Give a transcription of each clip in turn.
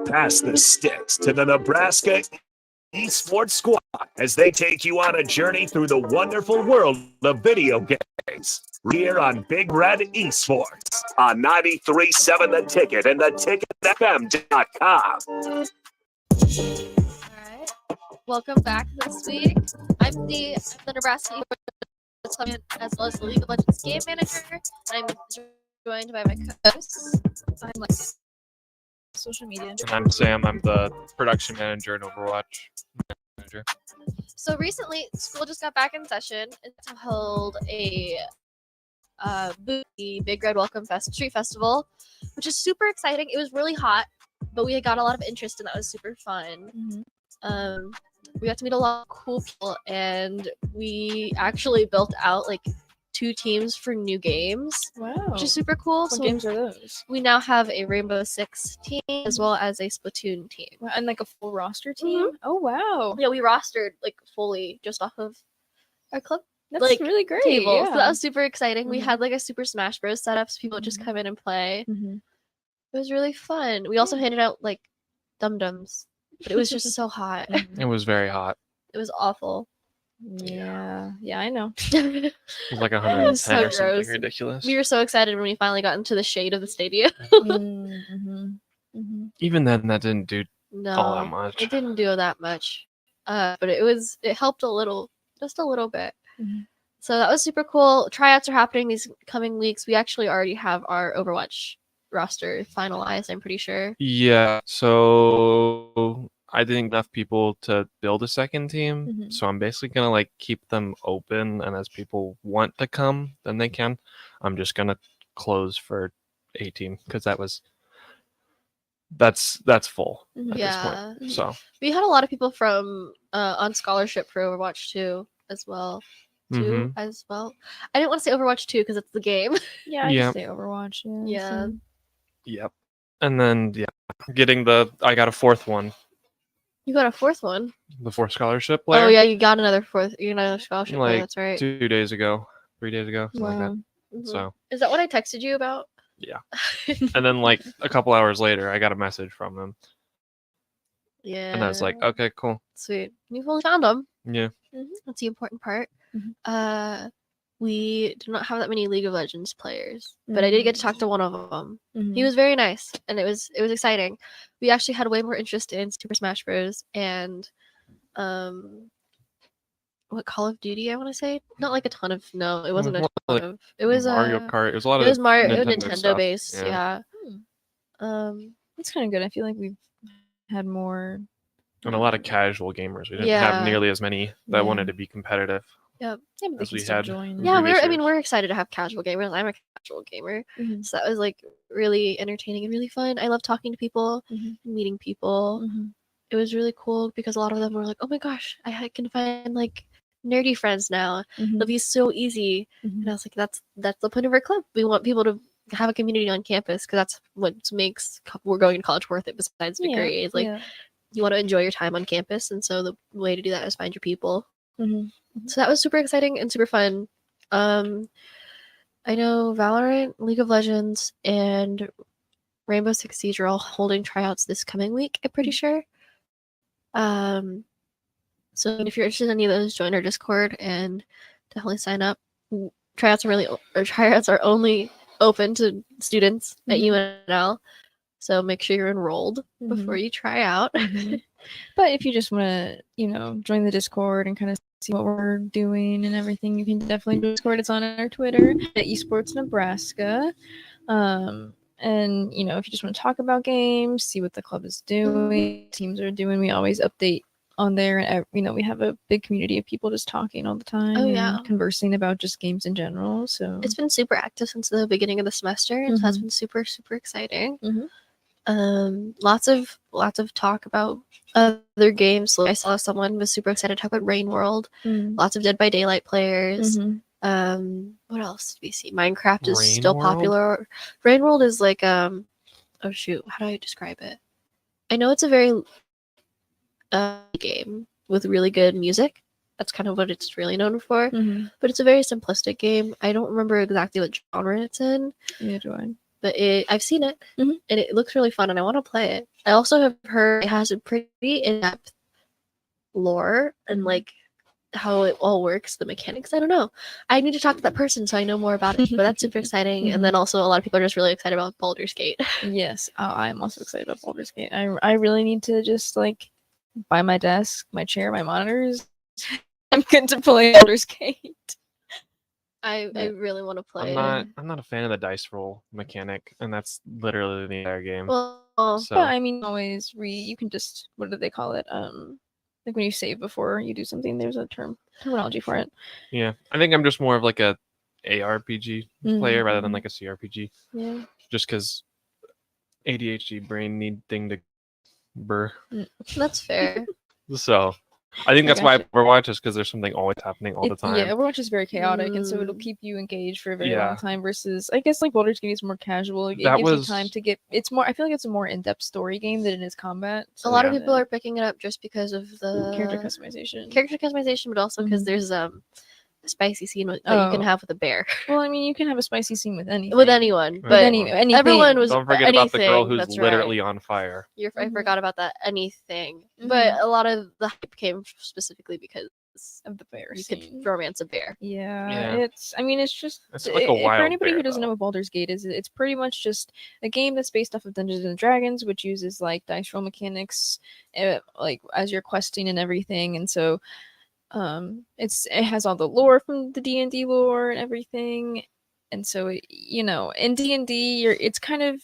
Pass the sticks to the Nebraska Esports Squad as they take you on a journey through the wonderful world of video games. Here on Big Red Esports on 93.7 The Ticket and theticketfm.com. Alright, welcome back this week. I'm the Nebraska Esports Champion as well as the League of Legends Game Manager, and I'm joined by my co-hosts. I'm like social media. And I'm Sam. I'm the production manager and Overwatch manager. So recently, school just got back in session and to hold a Big Red Welcome Fest Street Festival, which is super exciting. It was really hot, but we got a lot of interest and that was super fun. We got to meet a lot of cool people, and we actually built out like 2 teams for new games, Wow. which is super cool. What So games are those? we now have a Rainbow Six team as well as a Splatoon team. Wow, and like a full roster team? Oh, wow. Yeah, we rostered like fully just off of our club That's like, really great. table. Yeah. So that was super exciting. We Mhm. had like a Super Smash Bros setup, so people would just come in and play. Mhm. It was really fun. We also handed out like dum-dums, but it was just so hot. It was very hot. It was awful. Yeah. Yeah, I know. It was like 110 so or something gross. ridiculous. We were so excited when we finally got into the shade of the stadium. Even then, that didn't do all that No, much. it didn't do that much. But it helped a little, just a little bit. Mhm. So that was super cool. Tryouts are happening these coming weeks. We actually already have our Overwatch roster finalized, I'm pretty sure. Yeah, so I didn't get enough people to build a second team, Mhm. so I'm basically gonna like keep them open, and as people want to come, then they can. I'm just gonna close for a team because that's full at this Yeah. point. So We had a lot of people from on scholarship for Overwatch 2 as well. mhm. As well. I didn't want to say Overwatch 2 because it's the game. Yeah, I Yeah. just say Overwatch. Yeah. same. Yep. And then I got a fourth one, You got a 4th one. the fourth scholarship player. Oh yeah, you got another 4th. You got another scholarship. player, like that's right. 3 days ago, something like Wow. that. Mhm. So, Is that what I texted you about? yeah. And then like a couple hours later, I got a message from him, Yeah. and I was like, okay, cool. Sweet. You fully found them. Yeah. That's the important part. Mhm. We do not have that many League of Legends players, but I did get to talk to one of them. He was very nice, and it was exciting. We actually had way more interest in Super Smash Bros. And what Call of Duty? I want to say not like a ton of. No, it wasn't a more ton like of. It was Mario Kart. It was a lot It of was Mario Nintendo stuff. based. Yeah. That's kind of good. I feel like we've had more. And a lot of casual gamers. We didn't Yeah. have nearly as many that Yeah. wanted to be competitive. Yeah, but they As can we still had. join. Yeah, previous years. we're excited to have casual gamers. I'm a casual gamer, Mhm. so that was like really entertaining and really fun. I love talking to people Mhm. and meeting people. Mhm. It was really cool because a lot of them were like, "Oh my gosh, I can find like nerdy friends now. It'll Mhm. be so easy." Mhm. And I was like, "That's the point of our club. We want people to have a community on campus because that's what makes we're going to college worth it. Besides degree, is like Yeah. you want to enjoy your time on campus, and so the way to do that is find your people." Mhm. So that was super exciting and super fun. I know Valorant, League of Legends, and Rainbow Six Siege are all holding tryouts this coming week, I'm pretty sure. So if you're interested in any of those, join our Discord and definitely sign up. Tryouts are only open to students at UNL. So make sure you're enrolled before you try out. But if you just want to, join the Discord and kind of see what we're doing and everything, you can definitely join Discord. It's on our Twitter at Esports Nebraska. And if you just want to talk about games, see what the club is doing, teams are doing, we always update on there. And we have a big community of people just talking all the time. Oh, yeah. And conversing about just games in general. So It's been super active since the beginning of the semester, and so that's been super, super exciting. Lots of talk about other games. Like I saw someone was super excited to talk about Rain World. Lots of Dead by Daylight players. What else did we see? Minecraft is Rain still World? popular. Rain World is like oh shoot, how do I describe it? I know it's a very game with really good music. That's kind of what it's really known for. But it's a very simplistic game. I don't remember exactly what genre it's in. Yeah, do I? but I've seen it, Mhm. and it looks really fun, and I want to play it. I also have heard it has a pretty in-depth lore and Mhm. like how it all works, the mechanics. I don't know. I need to talk to that person so I know more about it. But that's super exciting. And then also a lot of people are just really excited about Baldur's Gate. Yes, I'm also excited about Baldur's Gate. I really need to just like buy my desk, my chair, my monitors. I'm good to play Baldur's Gate. I But- really want to play. I'm not a fan of the dice roll mechanic, and that's literally the entire game. Well, So But I mean, always you can just, what do they call it? Like when you save before you do something, there's a terminology for it. yeah, I think I'm just more of like a ARPG player rather than Mhm. like a CRPG, Yeah. just because ADHD brain need thing to burr. that's fair. So I think I that's why gotcha. Overwatch is because there's something always happening all the time. Yeah, Overwatch is very chaotic, and so it'll Mm. keep you engaged for a very Yeah. long time. Versus, I guess, like Baldur's Gate is more casual. It That gives was- you time to get. It's more. I feel like it's a more in-depth story game than it is combat. A lot of Yeah. people are picking it up just because of the character customization. character customization, but also because Mhm. there's a spicy scene that you can Oh. have with a bear. Well, I mean, you can have a spicy scene with anything. With anyone, With but anything. everyone was Don't forget about the girl anything, who's that's literally right. on fire. I Mhm. forgot about that anything. But a lot of the hype came specifically because of the bear you scene. could romance a bear. Yeah, Yeah. it's. I mean, it's just. It's like a for wild anybody who bear, doesn't know though. what Baldur's Gate is, it's pretty much just a game that's based off of Dungeons and Dragons, which uses like dice roll mechanics, like as you're questing and everything. And so, it has all the lore from the D&D lore and everything. And so, in D&D, it's kind of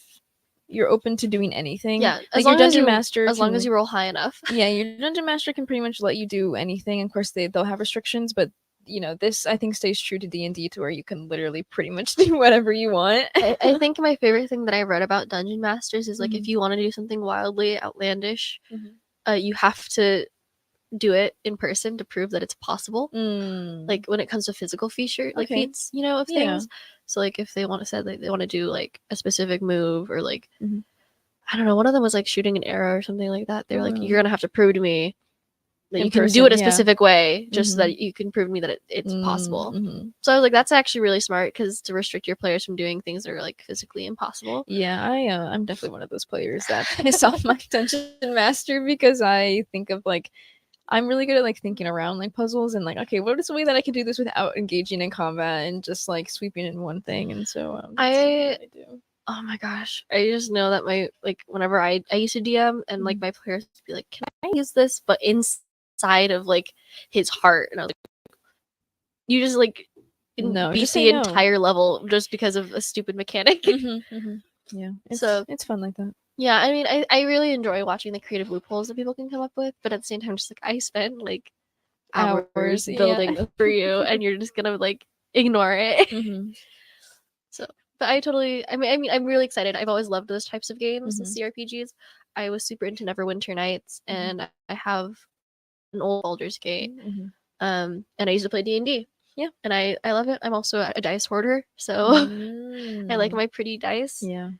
you're open to doing anything. Yeah, like as your long as dungeon you master, as long as can- you roll high enough. yeah, your dungeon master can pretty much let you do anything. Of course, they'll have restrictions, but this I think stays true to D&D to where you can literally pretty much do whatever you want. I think my favorite thing that I read about dungeon masters is like if Mhm. you want to do something wildly outlandish, Mhm. you have to do it in person to prove that it's possible. Mm. Like when it comes to physical Okay. feats, of Yeah. things. So like if they want to say like they want to do like a specific move or like Mhm. I don't know, one of them was like shooting an arrow or something like that. They're like, Oh. you're gonna have to prove to me that In you can do it a person, yeah. specific way, just so Mhm. that you can prove to me that it's possible. Mhm. So I was like, that's actually really smart because to restrict your players from doing things that are like physically impossible. Yeah, I'm definitely one of those players that piss off my dungeon master because I think of like I'm really good at like thinking around like puzzles and like okay, what is the way that I can do this without engaging in combat and just like sweeping in one thing, and so that's what I do. Oh my gosh. I just know that my like whenever I used to DM and like Mhm. my players would be like, can I use this? But inside of like his heart. And I was like, you just like No, beat just the say no. entire level just because of a stupid mechanic. Yeah, So- it's fun like that. Yeah, I mean I really enjoy watching the creative loopholes that people can come up with, but at the same time just like I spend like hours Hours, building yeah. this for you and you're just gonna like ignore it. Mhm. But I mean, I'm really excited. I've always loved those types of games, the Mhm. CRPGs. I was super into Neverwinter Nights, Mhm. and I have an old Baldur's Gate. Mhm. And I used to play D&D. Yeah. And I love it. I'm also a dice hoarder, so I like Mm. my pretty dice. Yeah.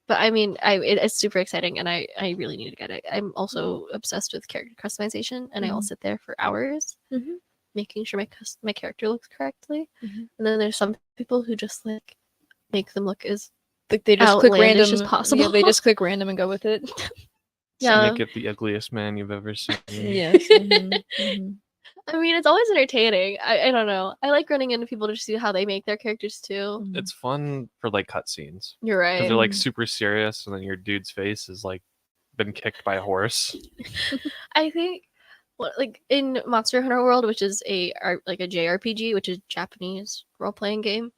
But I mean, it's super exciting, and I really need to get it. I'm also obsessed with character customization, and I'll Mhm. sit there for hours Mhm. making sure my character looks correctly. Mhm. And then there's some people who just like make them look as Like they just click outlandish random as possible. Yeah, they just click random and go with it. Yeah. Make it the ugliest man you've ever seen. Yes. Mhm. I mean, it's always entertaining. I don't know. I like running into people to see how they make their characters too. Mhm. It's fun for like cutscenes You're because right. they're like Mhm. super serious, and then your dude's face is like been kicked by a horse. I think, like in Monster Hunter World, which is like a JRPG, which is Japanese role playing game.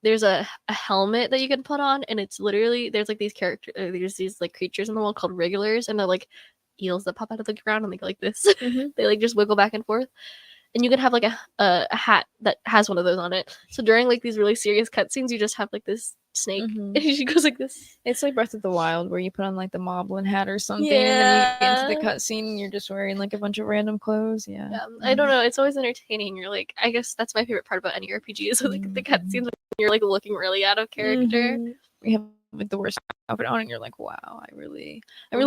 There's a helmet that you can put on, and it's literally there's these like creatures in the world called Wrigglers, and they're like eels that pop out of the ground and they go like this. Mhm. They like just wiggle back and forth. And you can have like a hat that has one of those on it. So during like these really serious cutscenes, you just have like this snake, Mhm. and she goes like this. It's like Breath of the Wild where you put on like the Moblin hat or something, and then you get into the Yeah. cutscene and you're just wearing like a bunch of random clothes. Yeah. I don't know. It's always entertaining. You're like, I guess that's my favorite part about any RPG is like the cutscenes when you're like looking really out of character. Mhm. We have like the worst outfit on, and you're like, wow, I really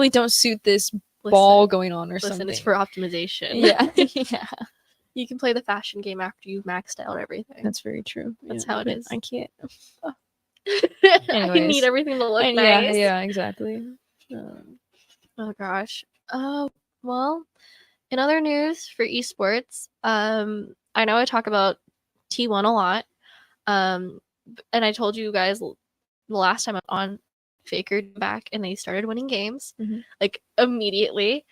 don't suit this ball going on or Listen, something. it's for optimization. yeah, yeah, You can play the fashion game after you've maxed out everything. that's very true. That's Yeah, how it but is. I can't. I Anyways. need everything to look And nice. yeah, exactly. Oh gosh. Well, in other news for esports, I know I talk about T1 a lot. And I told you guys the last time on Faker back and they started winning games Mhm. like immediately,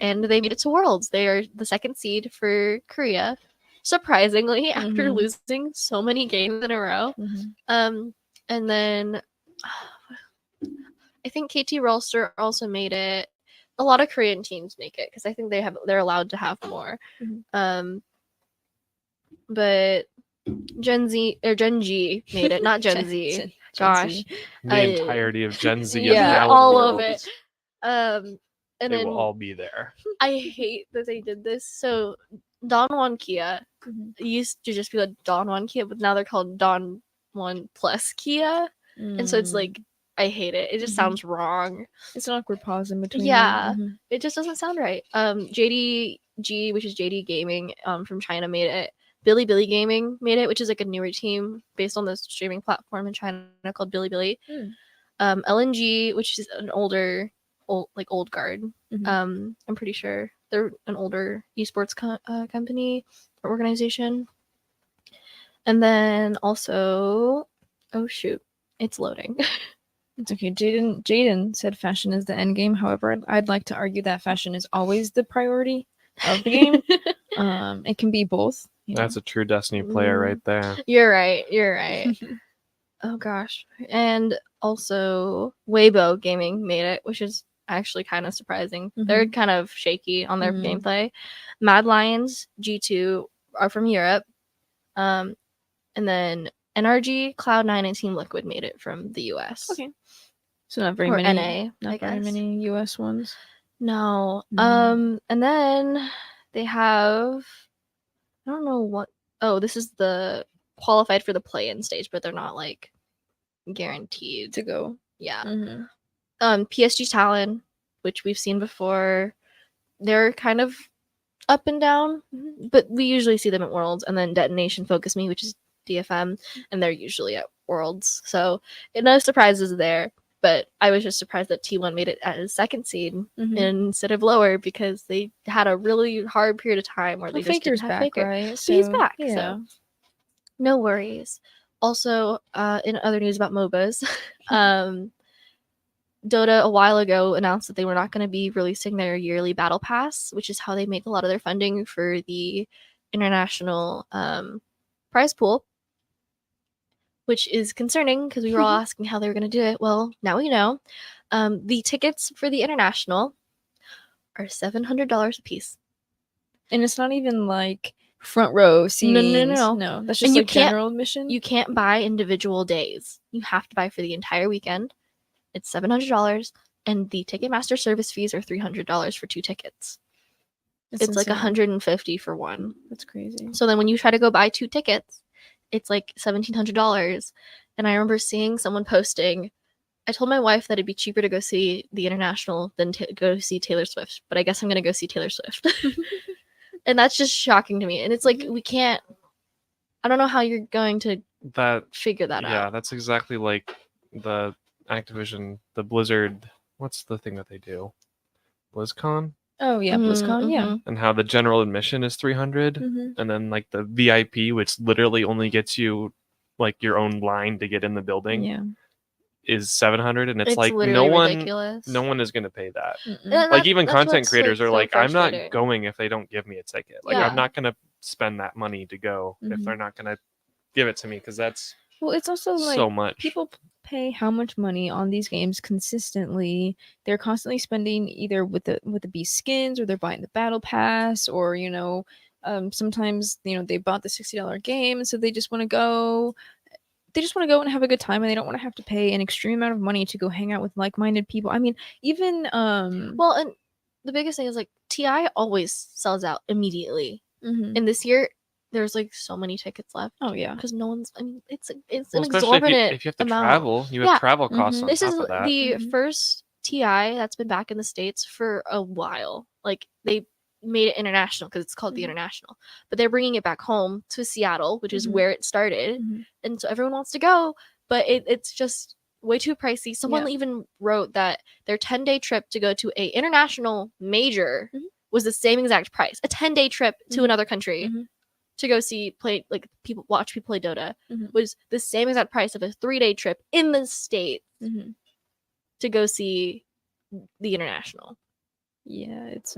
and they made it to Worlds. They are the second seed for Korea, surprisingly, after Mhm. losing so many games in a row. Mhm. And then I think KT Rolster also made it. A lot of Korean teams make it because I think they're allowed to have more. Mhm. But Gen G made it, not Gen Z. Gen Gosh, Z. The entirety of Gen Z Yeah, and yeah, Howard all of Worlds, it. And they then will all be there. I hate that they did this. So Don Kia Mhm. used to just be like Don Kia, but now they're called Don Plus Kia, and so it's like I hate it. It just Mhm. sounds wrong. It's an awkward pause in between. Yeah, them. it just doesn't sound right. JDG, which is JD Gaming, from China made it. Bilibili Gaming made it, which is like a newer team based on the streaming platform in China called Bilibili. LNG, which is an old guard. Mhm. I'm pretty sure they're an older esports company or organization. And then also, oh shoot, it's loading. It's okay. Jaden said fashion is the end game. However, I'd like to argue that fashion is always the priority of the game. It can be both. That's a true Destiny player right there. You're right. Oh gosh. And also Weibo Gaming made it, which is actually kind of surprising. They're Mhm. kind of shaky on their Mhm. gameplay. Mad Lions G2 are from Europe. And then NRG, Cloud9, and Team Liquid made it from the US. Okay. So not very Or many. NA, Not I very guess. many US ones. No. Mm. And then they have, I don't know what. Oh, this is the qualified for the play-in stage, but they're not like guaranteed To go. Yeah. Mhm. PSG Talon, which we've seen before, they're kind of up and down, but we usually see them at Worlds. And then Detonation Focus Me, which is DFM, and they're usually at Worlds. So no surprises there. But I was just surprised that T1 made it as second seed Mhm. instead of lower because they had a really hard period of time where they Well, just Faker's didn't have back, Faker. right? So he's back. Yeah. So no worries. Also, in other news about MOBAs, Dota a while ago announced that they were not going to be releasing their yearly battle pass, which is how they make a lot of their funding for the international prize pool, which is concerning because we were all asking how they were going to do it. Well, now we know. The tickets for the international are $700 a piece. And it's not even like front row seating. No. No, that's just And you like can't- general admission. You can't buy individual days. You have to buy for the entire weekend. It's $700, and the Ticketmaster service fees are $300 for 2 tickets. It's It's like insane. $150 for one. That's crazy. So then when you try to go buy 2 tickets, it's like $1,700. And I remember seeing someone posting, I told my wife that it'd be cheaper to go see the international than to go see Taylor Swift, but I guess I'm going to go see Taylor Swift. And that's just shocking to me. And it's like, we can't, I don't know how you're going to figure that out. Yeah, that's exactly like the Activision, the Blizzard. What's the thing that they do? BlizzCon? Oh yeah, BlizzCon. Yeah. Mhm. And how the general admission is 300, Mhm. and then like the VIP, which literally only gets you like your own line to get in the building, Yeah. is 700, and it's like literally no ridiculous. one is gonna pay that. Mm-mm. Like even That's content what's, creators are so like, I'm not frustrating. going if they don't give me a ticket. Like Yeah. I'm not gonna spend that money to go if Mhm. they're not gonna give it to me, because that's Well, it's also like so much. people pay how much money on these games consistently. They're constantly spending either with the beast skins, or they're buying the battle pass, or sometimes they bought the $60 game, so they just want to go. They just want to go and have a good time, and they don't want to have to pay an extreme amount of money to go hang out with like-minded people. I mean, even Well, and the biggest thing is like TI always sells out immediately. mhm. And this year there's like so many tickets left Oh yeah. because no one's. I mean, it's Well, an especially exorbitant if you have to amount. travel, you have Yeah. travel costs Mhm. on This top is of that. the Mhm. first TI that's been back in the States for a while. Like they made it international because it's called the Mhm. International, but they're bringing it back home to Seattle, which is Mhm. where it started, Mhm. and so everyone wants to go. but it's just way too pricey. Someone Yeah. even wrote that their 10-day trip to go to a international major Mhm. was the same exact price. A 10-day trip to Mhm. another country Mhm. to go watch people play Dota Mhm. was the same exact price of a 3-day trip in the States Mhm. to go see the international. Yeah, it's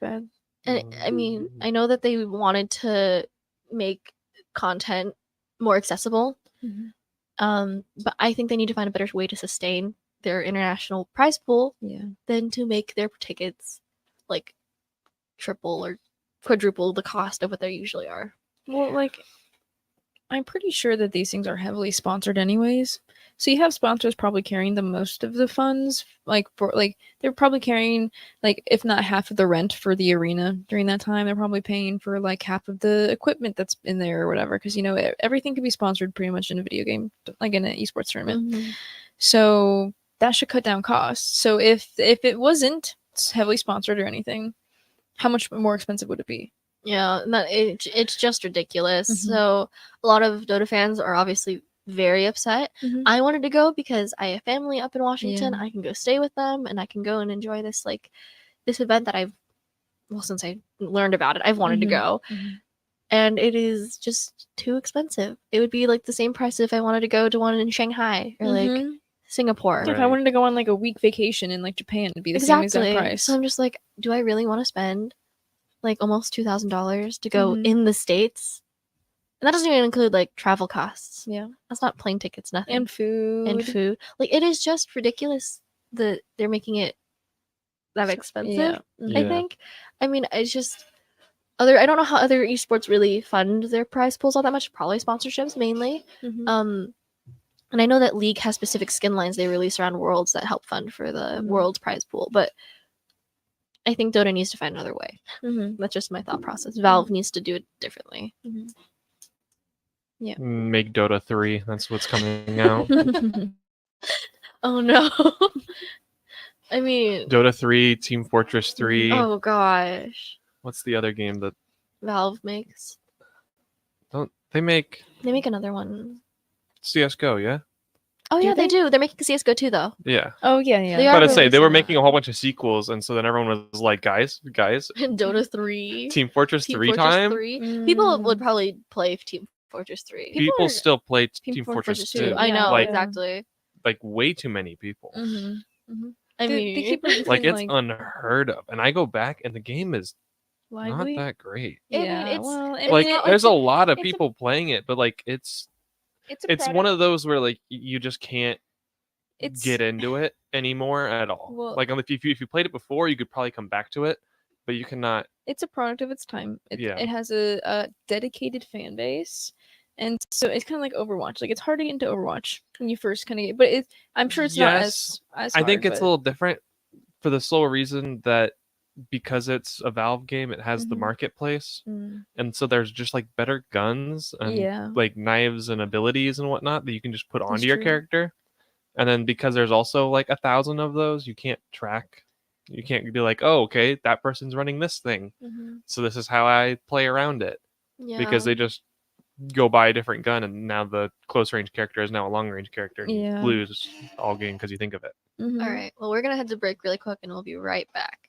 bad. And I mean, I know that they wanted to make content more accessible, Mhm. but I think they need to find a better way to sustain their international prize pool Yeah. than to make their tickets like triple or quadruple the cost of what they usually are. Well, like, I'm pretty sure that these things are heavily sponsored anyways. So you have sponsors probably carrying the most of the funds, they're probably carrying like if not half of the rent for the arena during that time. They're probably paying for like half of the equipment that's in there or whatever. Because everything can be sponsored pretty much in a video game, like in an esports tournament. Mhm. So that should cut down costs. So if it wasn't heavily sponsored or anything, how much more expensive would it be? Yeah, and it's just ridiculous. Mhm. So a lot of Dota fans are obviously very upset. Mhm. I wanted to go because I have family up in Washington. Yeah. I can go stay with them and I can go and enjoy this event that since I learned about it, I've wanted to Mhm. go. Mhm. And it is just too expensive. It would be like the same price if I wanted to go to one in Shanghai or like Mhm. Singapore. Like, if I Right. wanted to go on like a week vacation in like Japan, it'd be the same exact price. So I'm just like, do I really want to spend like almost $2,000 to go Mhm. in the States? And that doesn't even include like travel costs. Yeah. That's not plane tickets, nothing. And food. And food. Like, it is just ridiculous that they're making it that expensive. Yeah. I Yeah. think. I mean, it's just I don't know how other esports really fund their prize pools all that much. Probably sponsorships mainly. Mhm. And I know that League has specific skin lines they release around Worlds that help fund for the Mhm. Worlds prize pool, but I think Dota needs to find another way. Mhm. That's just my thought process. Valve needs to do it differently. Mhm. Make Dota 3. That's what's coming out. Oh no. I mean, Dota 3, Team Fortress 3. oh gosh. What's the other game that Valve makes. they make? They make another one. CS:GO, yeah? Oh Do yeah, they they? do. They're making CS:GO too, though. Yeah. Oh yeah, yeah. They I are was about to say they were releasing making a whole bunch of sequels, and so then everyone was like, "Guys, Dota 3. Team Fortress Team 3 Fortress time." 3. People Mm. would probably play Team Fortress 3. People are- still play Team Team Fortress Fortress 2. 2. I know, like exactly. like way too many people. Mhm. I They mean, keep releasing, Like it's unheard of, and I go back, and the game is lively. not that great. I mean, Yeah. it's- well, I Like mean, there's a lot of it's a- people playing it, but like it's a one product. of those where like you just can't It's get into it anymore at all. Well- Like if you played it before, you could probably come back to it, but you cannot. it's a product of its time. Yeah. It has a dedicated fan base, and so it's kind of like Overwatch. Like, it's hard to get into Overwatch when you first kind of get, but I'm sure it's not Yes, as I think hard, it's a but- little different for the sole reason that because it's a Valve game, it has the Mhm. marketplace, Mm, and so there's just like better guns and yeah. like knives and abilities and whatnot that you can just put That's onto your true. character. And then because there's also like 1,000 of those, you can't track. You can't be like, oh, okay, that person's running this thing, Mhm. so this is how I play around it. yeah. Because they just go buy a different gun, and now the close range character is now a long range character, and Yeah. you lose all game because you think of it. Mhm. All right. Well, we're gonna head to break really quick, and we'll be right back.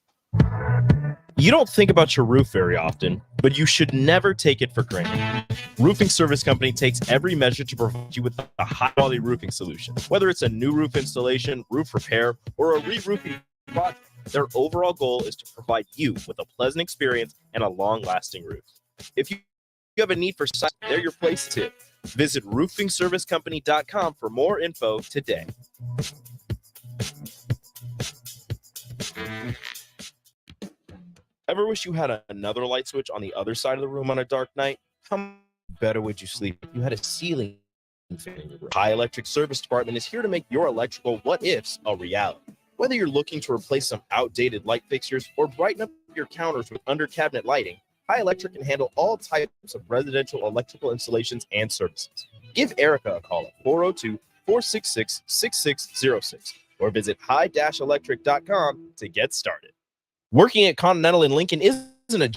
You don't think about your roof very often, but you should never take it for granted. Roofing Service Company takes every measure to provide you with a high-quality roofing solution. Whether it's a new roof installation, roof repair, or a re-roofing project, their overall goal is to provide you with a pleasant experience and a long-lasting roof. If you have a need for site, they're your place to. Visit roofingservicecompany.com for more info today. Ever wish you had another light switch on the other side of the room on a dark night? How better would you sleep if you had a ceiling fan in your room? High Electric Service Department is here to make your electrical what-ifs a reality. Whether you're looking to replace some outdated light fixtures or brighten up your counters with under-cabinet lighting, High Electric can handle all types of residential electrical installations and services. Give Erica a call at 402-466-6606 or visit high-electric.com to get started. Working at Continental in Lincoln isn't a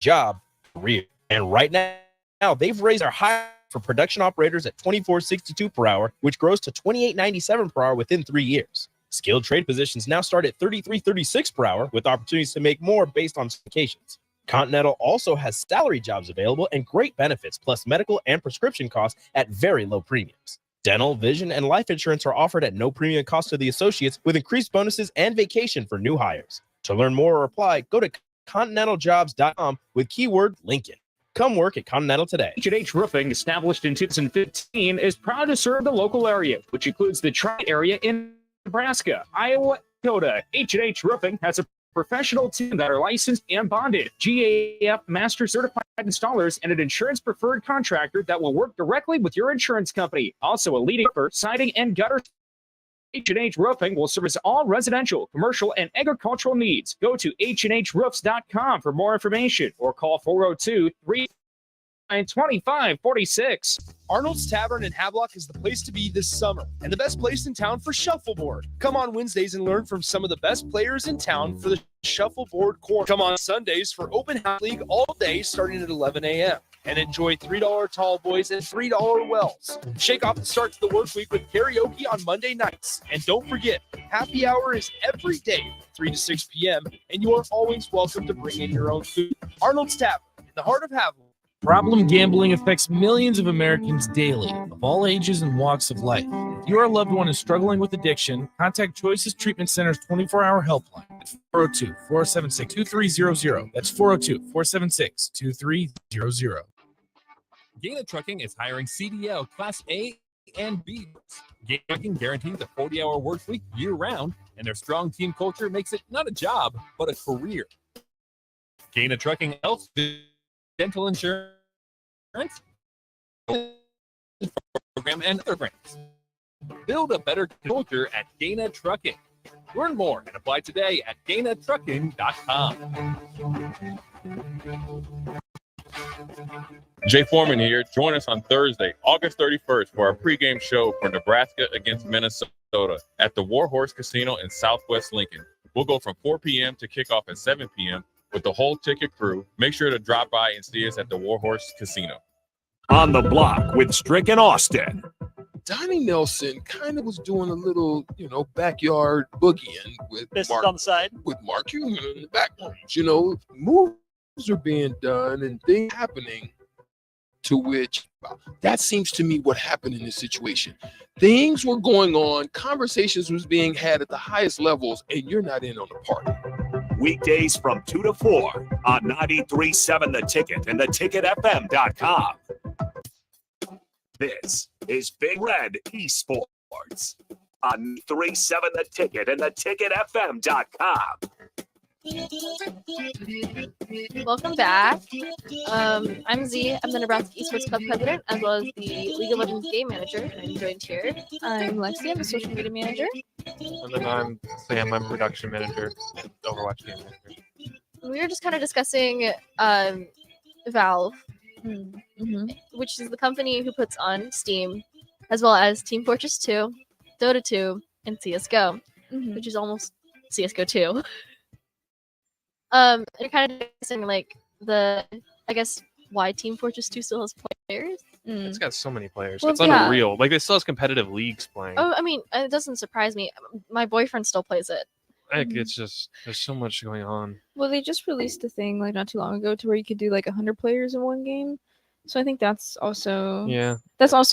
job, career. And right now they've raised our hiring for production operators at $24.62 per hour, which grows to $28.97 per hour within 3 years. Skilled trade positions now start at $33.36 per hour, with opportunities to make more based on certifications. Continental also has salary jobs available and great benefits, plus medical and prescription costs at very low premiums. Dental, vision, and life insurance are offered at no premium cost to the associates, with increased bonuses and vacation for new hires. To learn more or apply, go to continentaljobs.com with keyword Lincoln. Come work at Continental today. H&H Roofing, established in 2015, is proud to serve the local area, which includes the tri-area in Nebraska, Iowa, Dakota. H&H Roofing has a professional team that are licensed and bonded, GAF Master Certified installers, and an insurance preferred contractor that will work directly with your insurance company. Also a leading for siding and gutter. H&H Roofing will service all residential, commercial, and agricultural needs. Go to HandHroofs.com for more information or call 402-329-2546. Arnold's Tavern in Havelock is the place to be this summer and the best place in town for shuffleboard. Come on Wednesdays and learn from some of the best players in town for the shuffleboard corner. Come on Sundays for open house league all day starting at 11 a.m. and enjoy $3 tall boys and $3 wells. Shake off the start to the work week with karaoke on Monday nights. And don't forget, happy hour is every day from 3 to 6 p.m. and you are always welcome to bring in your own food. Arnold's Tavern in the heart of Havelock. Problem gambling affects millions of Americans daily, of all ages and walks of life. If your loved one is struggling with addiction, contact Choices Treatment Center's 24-hour helpline at 402-476-2300. That's 402-476-2300. Gala Trucking is hiring CDL Class A and B. Gala Trucking guarantees a 40-hour work week year-round, and their strong team culture makes it not a job, but a career. Gala Trucking helps dental insurance program and other grants. Build a better culture at Dana Trucking. Learn more and apply today at danatrucking.com. Jay Foreman here. Join us on Thursday, August 31st for our pregame show for Nebraska against Minnesota at the Warhorse Casino in Southwest Lincoln. We'll go from 4 p.m. to kickoff at 7 p.m. with the whole ticket crew. Make sure to drop by and see us at the Warhorse Casino. On the Block with Strick and Austin. Donnie Nelson kind of was doing a little, backyard boogieing with Mark on the side. With Mark Cuban in the background. Moves are being done and things happening to which that seems to me what happened in this situation. Things were going on, conversations was being had at the highest levels, and you're not in on the party. Weekdays from 2 to 4 on 93.7 The Ticket and theticketfm.com. This is Big Red Esports on 3.7 The Ticket and theticketfm.com. Welcome back. I'm Z. I'm the Nebraska Esports Club president, as well as the League of Legends game manager. And I'm joined here. I'm Lexi. I'm the social media manager. And then I'm Sam. I'm production manager and Overwatch game manager. We were just kind of discussing Valve, which is the company who puts on Steam, as well as Team Fortress 2, Dota 2, and CSGO, which is almost CSGO 2. They're kind of discussing why Team Fortress 2 still has players. It's got so many players. Well, it's unreal. Like, it still has competitive leagues playing. Oh, I mean, it doesn't surprise me. My boyfriend still plays it. Like, it's just, there's so much going on. Well, they just released a thing not too long ago to where you could do 100 players in one game. So I think that's also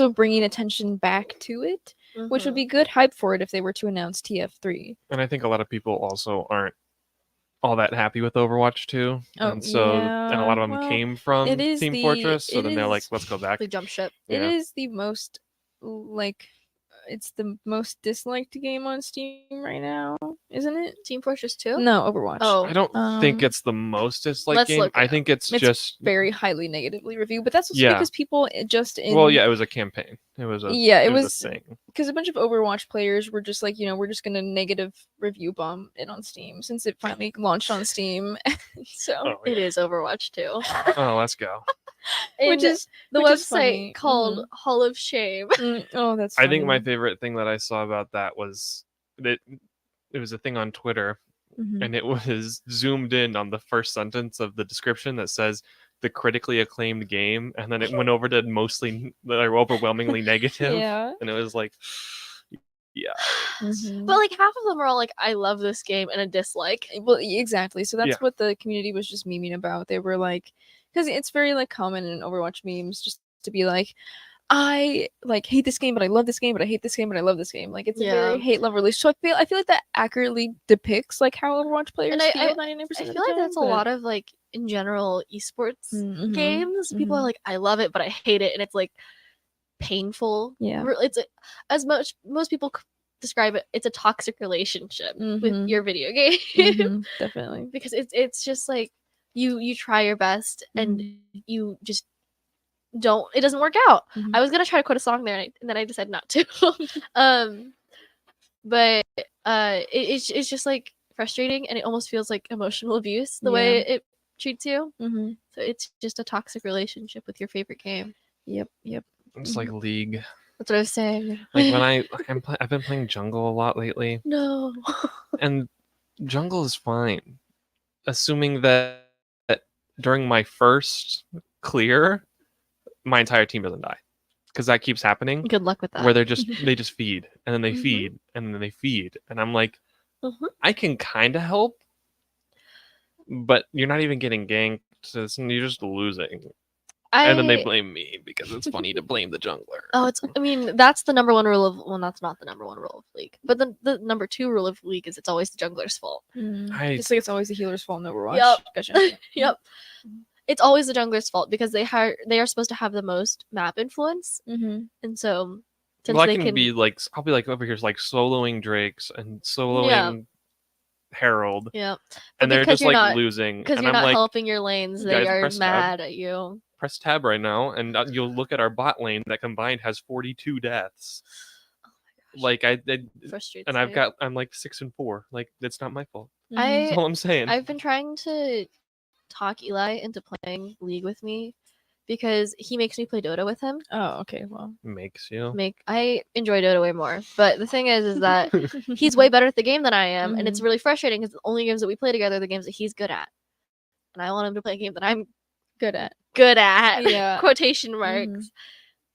bringing attention back to it, which would be good hype for it if they were to announce TF3. And I think a lot of people also aren't all that happy with Overwatch 2. And a lot of them came from Team Fortress, so then they're like, let's go back. They jump ship. It is the most it's the most disliked game on Steam right now, isn't it? Team Fortress 2? No, Overwatch. Oh, I don't think it's the most disliked game. I think it's just very highly negatively reviewed, but that's also because people it was a campaign. It was a thing. Because a bunch of Overwatch players were just we're just gonna negative review bomb it on Steam since it finally launched on Steam. So it is Overwatch 2. Oh, let's go. Which is the website called Hall of Shame. Oh, that's funny. I think my favorite thing that I saw about that was that it was a thing on Twitter, and it was zoomed in on the first sentence of the description that says the critically acclaimed game, and then it went over to mostly or overwhelmingly negative. Yeah. And it was like, yeah. But like half of them are all like, I love this game, and a dislike. Well, exactly. So that's Yeah. what the community was just memeing about. They were like, because it's very like common in Overwatch memes just to be like, I like hate this game, but I love this game, but I hate this game, but I love this game. Like it's a very hate love relationship. So I feel like that accurately depicts like how Overwatch players feel 99% I of the feel like time, that's a but- lot of like in general esports Mhm, games. People are like, I love it, but I hate it, and it's like painful. Yeah. It's as much most people describe it. It's a toxic relationship with Mhm. your video game. Mhm, definitely. Because it's just like you try your best and you just don't. It doesn't work out. I was gonna try to quote a song there, and then I decided not to. But it's just like frustrating, and it almost feels like emotional abuse the way it treats you. So it's just a toxic relationship with your favorite game. Yep. It's like League. That's what I was saying. Like when I've been playing jungle a lot lately, No. and jungle is fine, assuming that during my first clear, my entire team doesn't die, because that keeps happening. Good luck with that. Where they just feed, and then they feed, and then they feed, and I'm like, I can kind of help, but you're not even getting ganked, so you're just losing. And then they blame me because it's funny to blame the jungler. Oh, I mean, that's the number one rule of. Well, that's not the number one rule of League, but the number two rule of League is it's always the jungler's fault. Just like it's always the healer's fault in Overwatch. Yep. Gotcha. Yep. It's always the jungler's fault because they are supposed to have the most map influence, and so since Well, I they can be like, I'll be like over here, like soloing Drakes and soloing Herald. Yeah. And they're because just you're like not- losing. because And you're I'm not like, helping your lanes. They guys, are press mad tab. at you. Press tab right now, and you'll look at our bot lane that combined has 42 deaths. Like I did, Frustrates and me. I'm like 6-4. Like that's not my fault. I That's all I'm saying. I've been trying to talk Eli into playing League with me because he makes me play Dota with him. Oh, okay. Well, Makes you. I enjoy Dota way more. But the thing is that he's way better at the game than I am, and it's really frustrating because the only games that we play together are the games that he's good at, and I want him to play a game that I'm good at. Yeah. Quotation marks.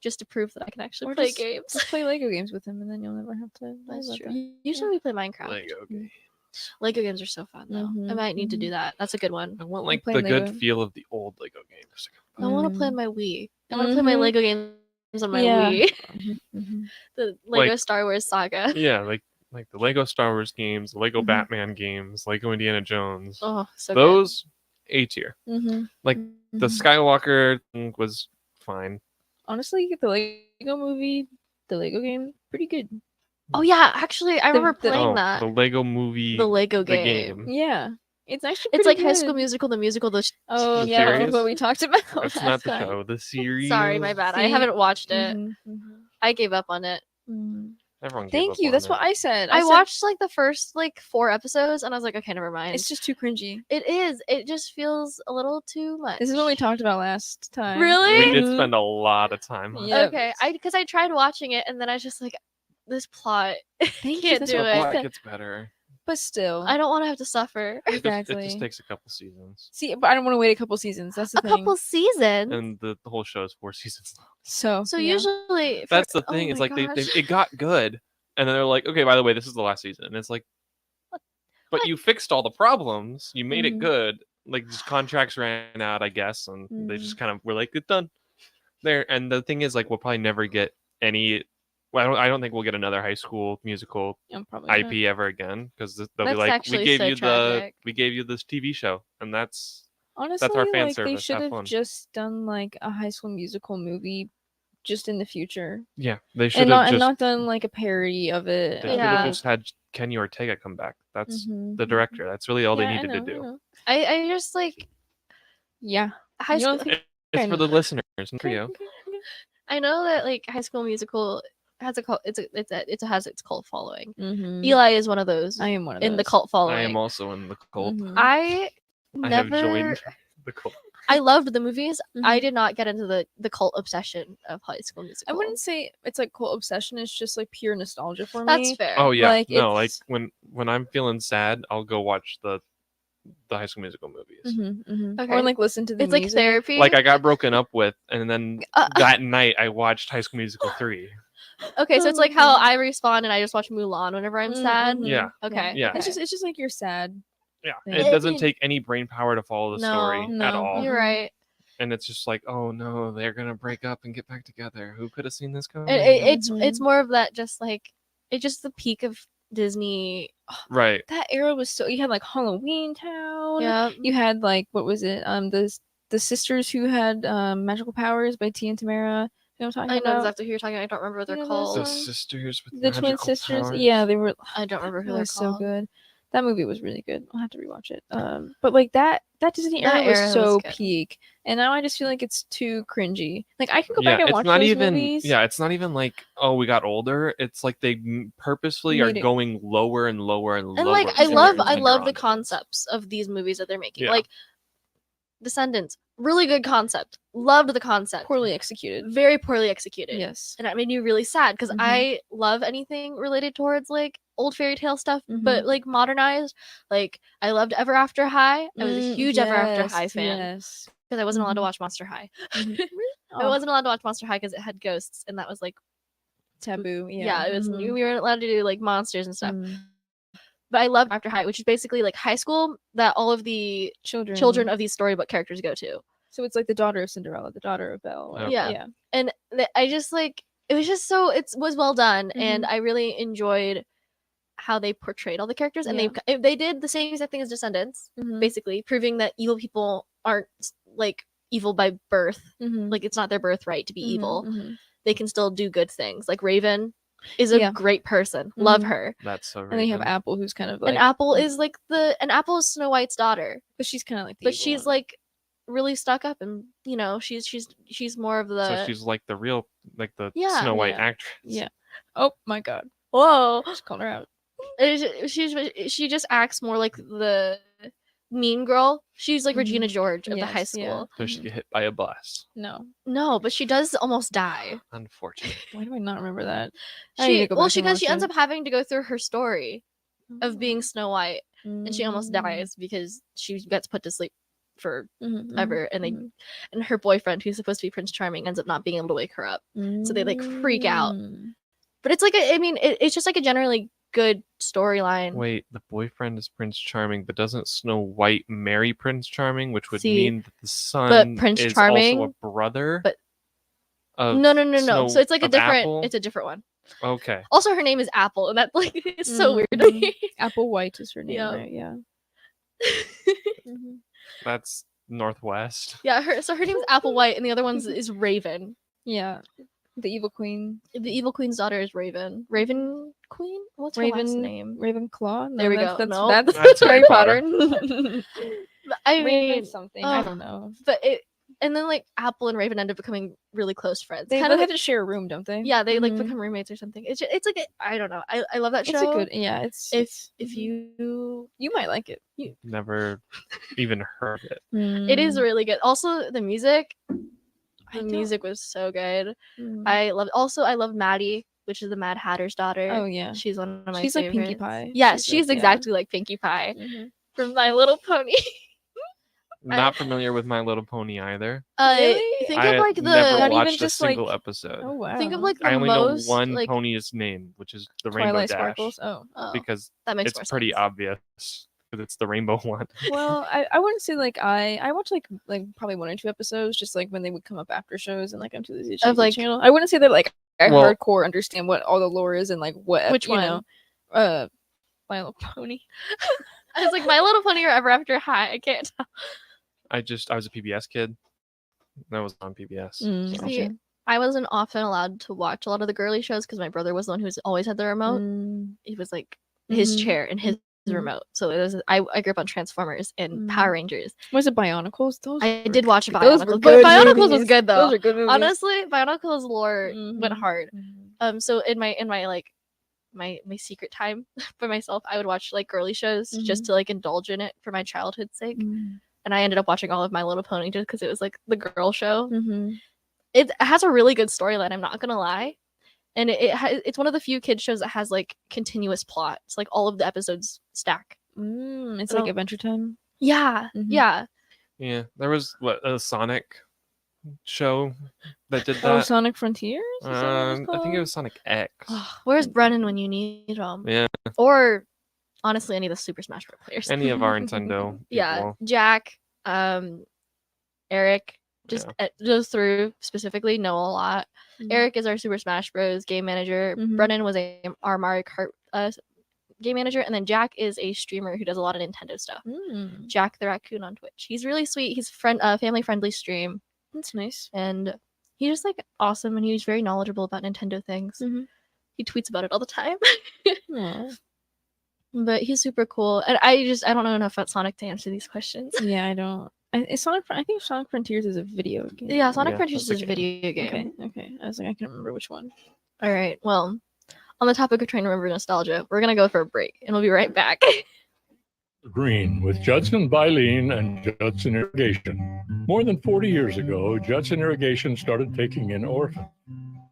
Just to prove that I can actually Or play just- games. Just play Lego games with him, and then you'll never have to. worry That's about true. that. Usually we play Minecraft. Lego games. Lego games are so fun though. I might need to do that. That's a good one. I want like play the Lego. good feel of the old Lego games. I want to play on my Wii. I want to play my Mhm. Lego games on my Yeah. Wii. The Lego Like- Star Wars Saga. Yeah, like the Lego Star Wars games, the Lego Batman games, Lego Indiana Jones. Oh, so good. those A tier. Mhm. Like the Skywalker thing was fine. Honestly, the Lego movie, the Lego game, pretty good. Oh yeah, actually, I remember the- playing Oh, that. the Lego movie. The Lego the game. Yeah, it's actually It's pretty like High School good. Musical, the musical. Oh The yeah, series? that's what we talked about. That's last not the time. show. The series. Sorry, my bad. I See? haven't watched it. Mhm, I gave up on it. Everyone. gave Thank up you. on That's it. what I said. I said, watched like the first like 4 episodes, and I was like, okay, never mind. It's just too cringy. It is. It just feels a little too much. This is what we talked about last time. Really? We did spend a lot of time on it. Yep. Okay, because I tried watching it, and then I was just like, this plot. Thank you. Can't That's do what The it. plot gets better. But still, I don't want to have to suffer. It exactly. just takes a couple seasons. See, but I don't want to wait a couple seasons. That's the A thing. couple seasons. And the whole show is 4 seasons long. So So usually, That's the oh thing. It's my like they gosh. it got good, and then they're like, okay, by the way, this is the last season. And it's like, but you fixed all the problems. You made it Mhm. good. Like these contracts ran out, I guess, and they just kind of were like, it's done. There. And the thing is, like, we'll probably never get any. Well, I don't think we'll get another High School Musical probably IP ever again, because they'll be That's like, actually we gave so you tragic. we gave you this TV show, and that's honestly, our fan like they service. should Have have fun. just done like a High School Musical movie, just in the future, yeah. They should and have just not done like a parody of it. they should Yeah. have just had Kenny Ortega come back. That's Mhm. the director. That's really all Yeah, they I needed know, to I do. know. I just like Yeah, High You don't School. think- It's for the listeners and for you. I know that like High School Musical has a cult. It has its cult following. Mhm. Eli is one of those. I am one of in the those. cult following. I am also in the cult. Mhm. I I have never. joined the cult. I loved the movies. I Mhm. did not get into the cult obsession of High School Musical. I wouldn't say it's like cult obsession. It's just like pure nostalgia for me. That's fair. Oh yeah, Like, no, like it's- when I'm feeling sad, I'll go watch the the High School Musical movies. Okay. Or like listen to the It's like music. therapy. Like I got broken up with, and then Uh, that night I watched High School Musical 3. Okay, so it's like how I respond and I just watch Mulan whenever I'm sad. Yeah. Okay. Yeah. okay. It's just like you're sad. Yeah, thing. it doesn't take any brain power to follow the story at No. all. You're right. And it's just like, oh no, they're gonna break up and get back together. Who could have seen this coming? It's more of that just like it's just the peak of Disney. Right. That era was so you had like Halloween Town. Yeah. You had like what was it? The sisters who had magical powers by Tia and Tamara. You know what I'm I talking know about? exactly who you're talking about. I don't remember what they're You know called. The those sisters with The twin magical sisters. powers. Yeah, they were. I don't remember who That they're was called. so good. That movie was really good. I'll have to rewatch it. But like that Disney That era was era so was good. peak, and now I just feel like it's too cringy. Like I can go Yeah, back and it's watch not those even. movies. Yeah, it's not even like, oh, we got older. It's like they purposefully are Made it- going lower and lower and lower. And like I in love their the audience. concepts of these movies that they're making. Yeah. Like Descendants, really good concept. Loved the concept. Poorly executed. Very poorly executed. Yes. And that made me really sad because Mhm. I love anything related towards like old fairy tale stuff, but like modernized. Like I loved Ever After High. I was a huge Ever After High fan Yes. because I wasn't allowed to Mhm. watch Monster High. I Oh, wasn't allowed to watch Monster High because it had ghosts, and that was like taboo. yeah, it was. Mhm. We weren't allowed to do like monsters and stuff. Mm. But I love After High, which is basically like high school that all of the children of these storybook characters go to. So it's like the daughter of Cinderella, the daughter of Belle. Okay. Yeah. Yeah. And I just like it was just so it was well done, and I really enjoyed how they portrayed all the characters, and they did the same exact thing as Descendants, Mhm. basically proving that evil people aren't like evil by birth. Mhm. Like it's not their birthright to be Mhm, evil. mhm. They can still do good things. Like Raven is a Yeah. great person. Love Mhm. her. That's so. And then you have Raven. Apple, who's kind of like. And Apple is like Apple is Snow White's daughter, But she's kind of like. The but evil she's one. like really stuck up, and you know she's more of the. So she's like the real, like the Yeah. Snow White Yeah. actress. Yeah. Oh my God. Whoa. Just called her out. She just acts more like the mean girl. She's like Regina George of the high Yes, yeah. school. So she get hit by a bus. No. No, but she does almost die. Unfortunate. Why do I not remember that? I need She to go well, back she and because she watch ends it. up having to go through her story of being Snow White, and she almost Mm. dies because she gets put to sleep for Mhm, mhm, ever, and and her boyfriend, who's supposed to be Prince Charming, ends up not being able to wake her up. So they like freak out. Mm. But it's like it's just like a generally good storyline. Wait, the boyfriend is Prince Charming, but doesn't Snow White marry Prince Charming, which would See, mean that the son Prince is Charming- also a brother? but- of No. Snow- So it's like a of different. Apple? It's a different one. Okay. Also, her name is Apple, and that like is so weird to me. Apple White is her name, Yeah. right? Yeah. That's Northwest. Yeah, her name's Apple White, and the other one's is Raven. Yeah. The evil queen. The evil queen's daughter is Raven. Raven Queen? What's her last Raven name? Ravenclaw? No, There we that's, go. That's, No. that's, That's Harry Harry Potter. I Raven mean, something. I oh, don't know. but it and then like Apple and Raven end up becoming really close friends. They kind of have to share a room, don't they? yeah, they like Mhm. become roommates or something. It's like I don't know. I love that show. It's a good. Yeah. It's. if you you might like it. Never even heard it. it is really good. Also the music. The don't- music was so good. Mm. I loved Maddie, which is the Mad Hatter's daughter. Oh yeah. She's one of my She's like Pinkie favorites. Pie. Yes, She's she's like- yeah. exactly like Pinkie Pie Mhm. from My Little Pony. Not familiar with My Little Pony either. Really? Think I of like never the Not even watched a just, like- single episode. Oh wow. think of like the I only most know one like pony's name, which is the Rainbow Twilight Dash, Sparkles. Oh. oh, because that makes it's more pretty sense. obvious because it's the rainbow one. Well, I wouldn't say like I watched like probably 1 or 2 episodes just like when they would come up after shows and like I'm to the Of, TV like- channel. I wouldn't say that like I Well- hardcore understand what all the lore is and like what Which you one? know, My Little Pony. I was like My Little Pony or Ever After High. I can't tell. I was a PBS kid. That was on PBS. Mm, so- See, I wasn't often allowed to watch a lot of the girly shows because my brother was the one who's always had the remote. Mm, It was like his Mhm. chair and his Mhm. remote. So it was I grew up on Transformers and Mm. Power Rangers. was it Bionicles? Those I were did watch good- those were Bionicles, but good Bionicles was movies. good though. Those are good movies. Honestly, Bionicles lore went Mhm. hard. Mhm. So in my like my secret time by myself, I would watch like girly shows just to like indulge in it for my childhood's sake. Mm. And I ended up watching all of My Little Pony just because it was like the girl show. Mhm. It has a really good storyline. I'm not gonna lie, and it's one of the few kids shows that has like continuous plot. It's like all of the episodes stack. It's I like don't- Adventure Time. Yeah, Mhm. yeah. Yeah, there was a Sonic show that did Oh, that. Sonic Frontiers? Is that what it was I think it called? was Sonic X. Where's Brennan when you need him? Yeah, Or honestly, any of the Super Smash Bros. Players. any of our Nintendo Yeah, people. Jack, Eric, Yeah. those three specifically know a lot. Mhm. Eric is our Super Smash Bros. Game manager. Mhm. Brennan was our Mario Kart game manager, and then Jack is a streamer who does a lot of Nintendo stuff. Mm, Jack the Raccoon on Twitch. He's really sweet. He's family friendly stream, that's nice. and he's just like awesome, and he's very knowledgeable about Nintendo things. Mhm. He tweets about it all the time. Aw. But he's super cool, and I don't know enough about Sonic to answer these questions. Yeah, I don't. I think Sonic Frontiers is a video game. Yeah, Sonic Yeah, Frontiers that's is a a video game. Okay. I was like, I can't remember which one. All right. Well, on the topic of trying to remember nostalgia, we're gonna go for a break, and we'll be right back. Green with Judson Baleen and Judson Irrigation. More than 40 years ago, Judson Irrigation started taking in orphans.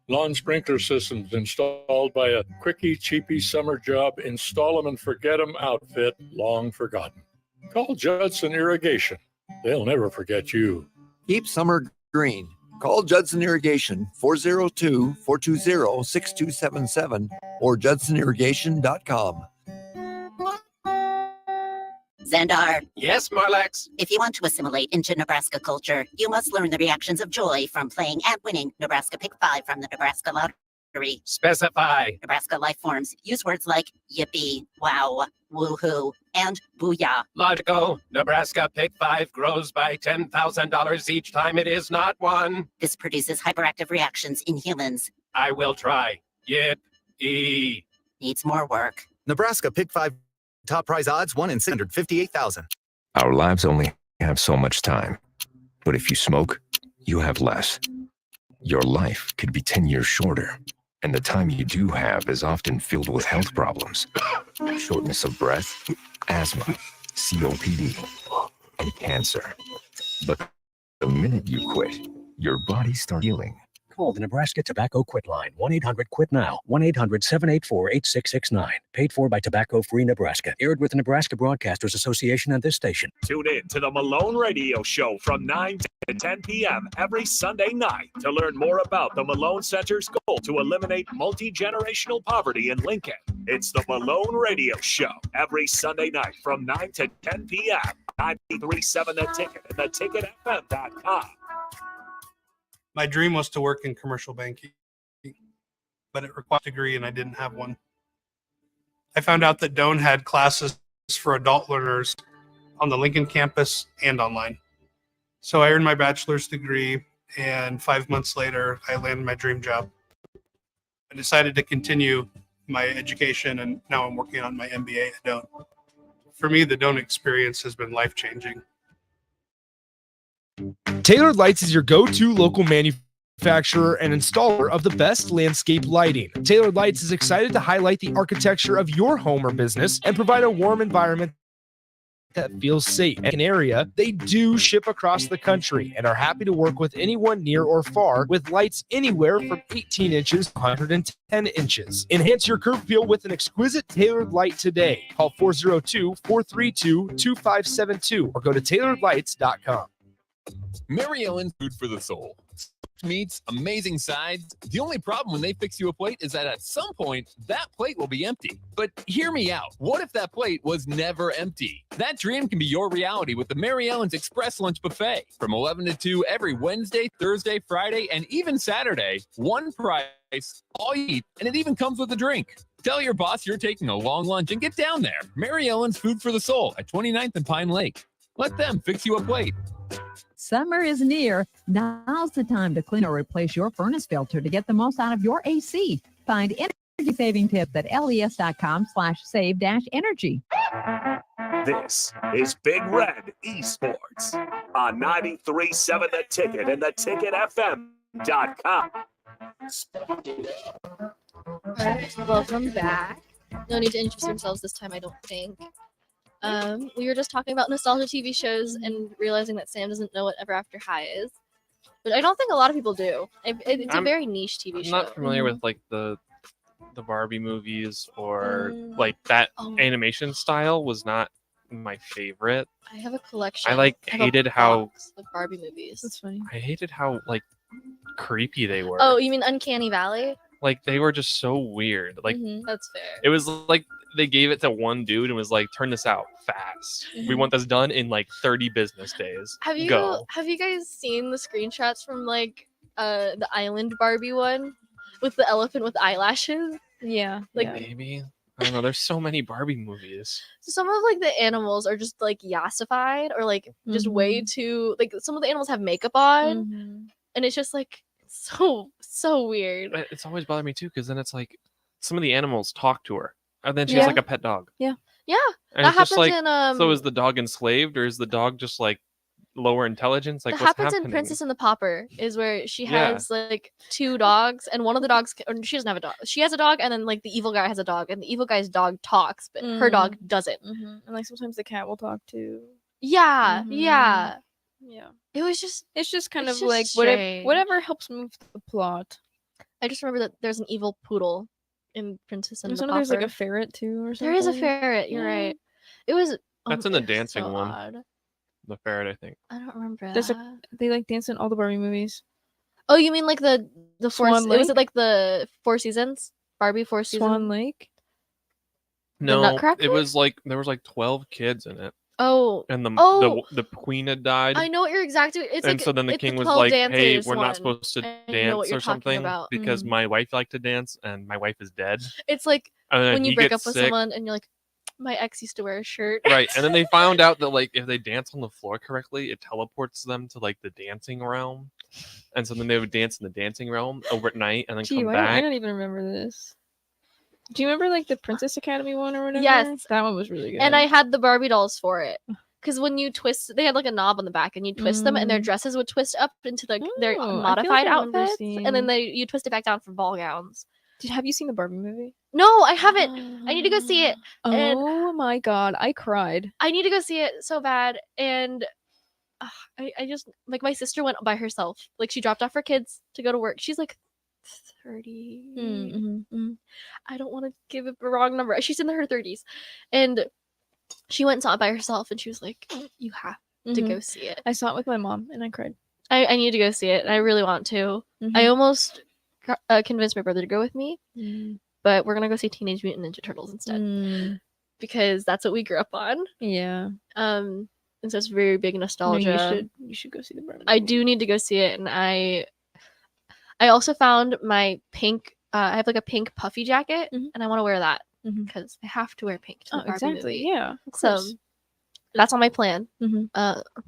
Lawn sprinkler systems installed by a quickie, cheapy summer job, install 'em and forget 'em outfit, long forgotten. Call Judson Irrigation. They'll never forget you. Keep summer green. Call Judson Irrigation 402-420-6277 or judsonirrigation.com. Xandar. Yes, Marlax. If you want to assimilate into Nebraska culture, you must learn the reactions of joy from playing and winning Nebraska Pick 5 from the Nebraska Lottery. Specify. Nebraska life forms use words like yippee, wow, woohoo, and booyah. Logical. Nebraska Pick 5 grows by $10,000 each time it is not won. This produces hyperactive reactions in humans. I will try. Yip-ee. Needs more work. Nebraska Pick 5 top prize odds 1 in 658,000. Our lives only have so much time. But if you smoke, you have less. Your life could be 10 years shorter. And the time you do have is often filled with health problems. Shortness of breath, asthma, COPD, and cancer. But the minute you quit, your body starts healing. Call the Nebraska Tobacco Quit Line, 1-800-QUIT-NOW, 1-800-784-8669. Paid for by Tobacco Free Nebraska. Aired with the Nebraska Broadcasters Association and this station. Tune in to the Malone Radio Show from 9 to 10 p.m. every Sunday night to learn more about the Malone Center's goal to eliminate multi-generational poverty in Lincoln. It's the Malone Radio Show every Sunday night from 9 to 10 p.m. 93.7 The Ticket and theticketfm.com. My dream was to work in commercial banking, but it required a degree and I didn't have one. I found out that Doane had classes for adult learners on the Lincoln campus and online. So I earned my bachelor's degree, and 5 months later, I landed my dream job. I decided to continue my education, and now I'm working on my MBA at Doane. For me, the Doane experience has been life-changing. Tailored Lights is your go-to local manufacturer and installer of the best landscape lighting. Tailored Lights is excited to highlight the architecture of your home or business and provide a warm environment that feels safe. In an area, they do ship across the country and are happy to work with anyone near or far with lights anywhere from 18 inches to 110 inches. Enhance your curb appeal with an exquisite Tailored Light today. Call 402-432-2572 or go to tailoredlights.com. Mary Ellen's Food for the Soul. Meats, amazing sides. The only problem when they fix you a plate is that at some point, that plate will be empty. But hear me out. What if that plate was never empty? That dream can be your reality with the Mary Ellen's Express Lunch Buffet. From 11 to 2 every Wednesday, Thursday, Friday, and even Saturday. One price, all you eat, and it even comes with a drink. Tell your boss you're taking a long lunch and get down there. Mary Ellen's Food for the Soul at 29th and Pine Lake. Let them fix you a plate. Summer is near. Now's the time to clean or replace your furnace filter to get the most out of your AC. Find energy saving tips at les.com/save-energy. This is Big Red Esports on 93.7 The Ticket and theticketfm.com. All right, welcome back. No need to introduce ourselves this time, I don't think. We were just talking about nostalgia TV shows and realizing that Sam doesn't know what Ever After High is, but I don't think a lot of people do. It's a very niche TV show. I'm not familiar with like the Barbie movies or like that animation style was not my favorite. I have a collection. I like have a hated how box of Barbie movies. That's funny. I hated how like creepy they were. Oh, you mean Uncanny Valley? Like they were just so weird. Like That's fair. it was like they gave it to one dude and was like, turn this out fast. We want this done in like 30 business days. Have you Go. guys seen the screenshots from like the Island Barbie one with the elephant with eyelashes? Yeah. Like Maybe. I don't know. There's so many Barbie movies. some of like the animals are just like yassified or like just way too like some of the animals have makeup on and it's just like so weird. But it's always bothered me too, because then it's like some of the animals talk to her. And then she has like a pet dog. Yeah. Yeah. And that it's just happens like, in so is the dog enslaved or is the dog just like lower intelligence? Like that what's happens happening? in Princess and the Pauper is where she Yeah. has like 2 dogs and one of the dogs or she doesn't have a dog. She has a dog and then like the evil guy has a dog and the evil guy's dog talks but her dog doesn't. And like sometimes the cat will talk too. Yeah. Yeah. Yeah. It was just It's just kind it's of like just whatever strange. whatever helps move the plot. I just remember that there's an evil poodle in Princess and the Sometimes there's like a Pauper. ferret too or something. There is a ferret, you're Yeah. right. It was That's in the it's dancing so one. odd. The ferret, I think. I don't remember There's that. they like dance in all the Barbie movies. Oh, you mean like the four? Swan Was it Lake? like the 4 seasons? Barbie 4 seasons. Swan Lake. No, Nutcracker? it was like there was like 12 kids in it. Oh, And oh, the queen had died. I know what you're exactly. It's and like so then the it's king was 12 like, "Hey, Dancers we're one. not supposed to I know what dance you're or talking something about. because Mhm. my wife liked to dance and my wife is dead." It's like And then when you he break gets up with sick. someone and you're like, my ex used to wear a shirt. Right, and then they found out that like if they dance on the floor correctly, it teleports them to like the dancing realm, and so then they would dance in the dancing realm overnight and then Gee, come why back. I don't even remember this. Do you remember like the Princess Academy one or whatever? Yes. That one was really good. And I had the Barbie dolls for it. Because when you twist, they had like a knob on the back, and you twist them, and their dresses would twist up into their Oh, I feel like modified I remember outfits, and then seeing- you twist it back down for ball gowns. Have you seen the Barbie movie? No, I haven't. I need to go see it. And Oh my god, I cried. I need to go see it so bad. And I just like my sister went by herself. Like she dropped off her kids to go to work. She's like 30. I don't want to give it the wrong number. She's in her 30s, and she went and saw it by herself. And she was like, "You have to go see it." I saw it with my mom and I cried. I need to go see it. And I really want to. I almost convinced my brother to go with me, but we're gonna go see Teenage Mutant Ninja Turtles instead because that's what we grew up on. Yeah. And so it's very big nostalgia. You should go see the Barbie. I do need to go see it, and I also found my pink. I have like a pink puffy jacket, and I want to wear that because I have to wear pink. To the Barbie exactly. movie. Yeah. Of So course. that's on my plan.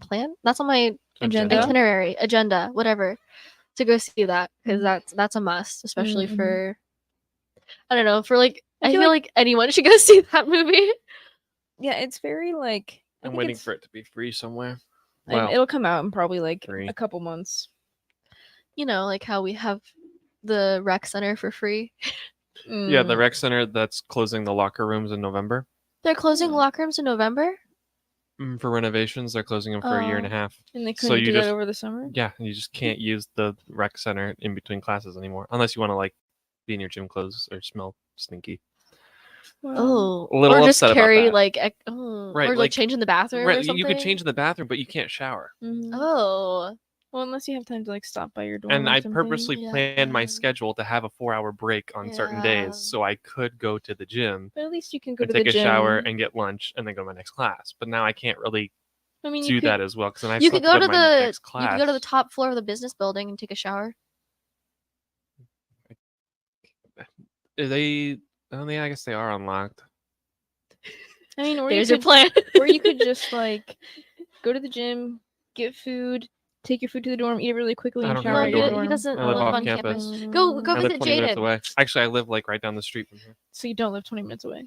Plan? That's on my Agenda? itinerary, agenda, whatever, to go see that because that's a must, especially for I don't know, for like I feel like anyone should go see that movie. Yeah, it's very like I I'm think waiting it's- for it to be free somewhere. and Wow. it'll come out in probably like Three. a couple months. You know, like how we have the rec center for free. Yeah, the rec center that's closing the locker rooms in November. They're closing locker rooms in November. For renovations, they're closing them for a year and a Oh. half. And they So couldn't you do just that over the summer? Yeah, you just can't use the rec center in between classes anymore, unless you want to like be in your gym clothes or smell stinky. Oh, A little or just upset about carry that. like Right, or like like- change in the bathroom or Right, something. you could change in the bathroom, but you can't shower. Oh, well, unless you have time to like stop by your dorm. And or I something. purposely planned my schedule to have a 4-hour break on certain days, so I could go to the gym But at least you can go and to the take a shower gym. and get lunch and then go to my next class. But now I can't really I mean, do you could, that as well because then I you still could have go to my the next class. you could go to the top floor of the business building and take a shower. They, oh yeah, I guess they are unlocked. I mean, or There's you your could, plan. or you could just like go to the gym, get food, take your food to the dorm, eat it really quickly, I and don't shower have at a your dorm. dorm. He doesn't I live live off on campus. campus. Go I live visit 20 minutes Jaden. away. Actually, I live like right down the street from here. So you don't live 20 minutes away.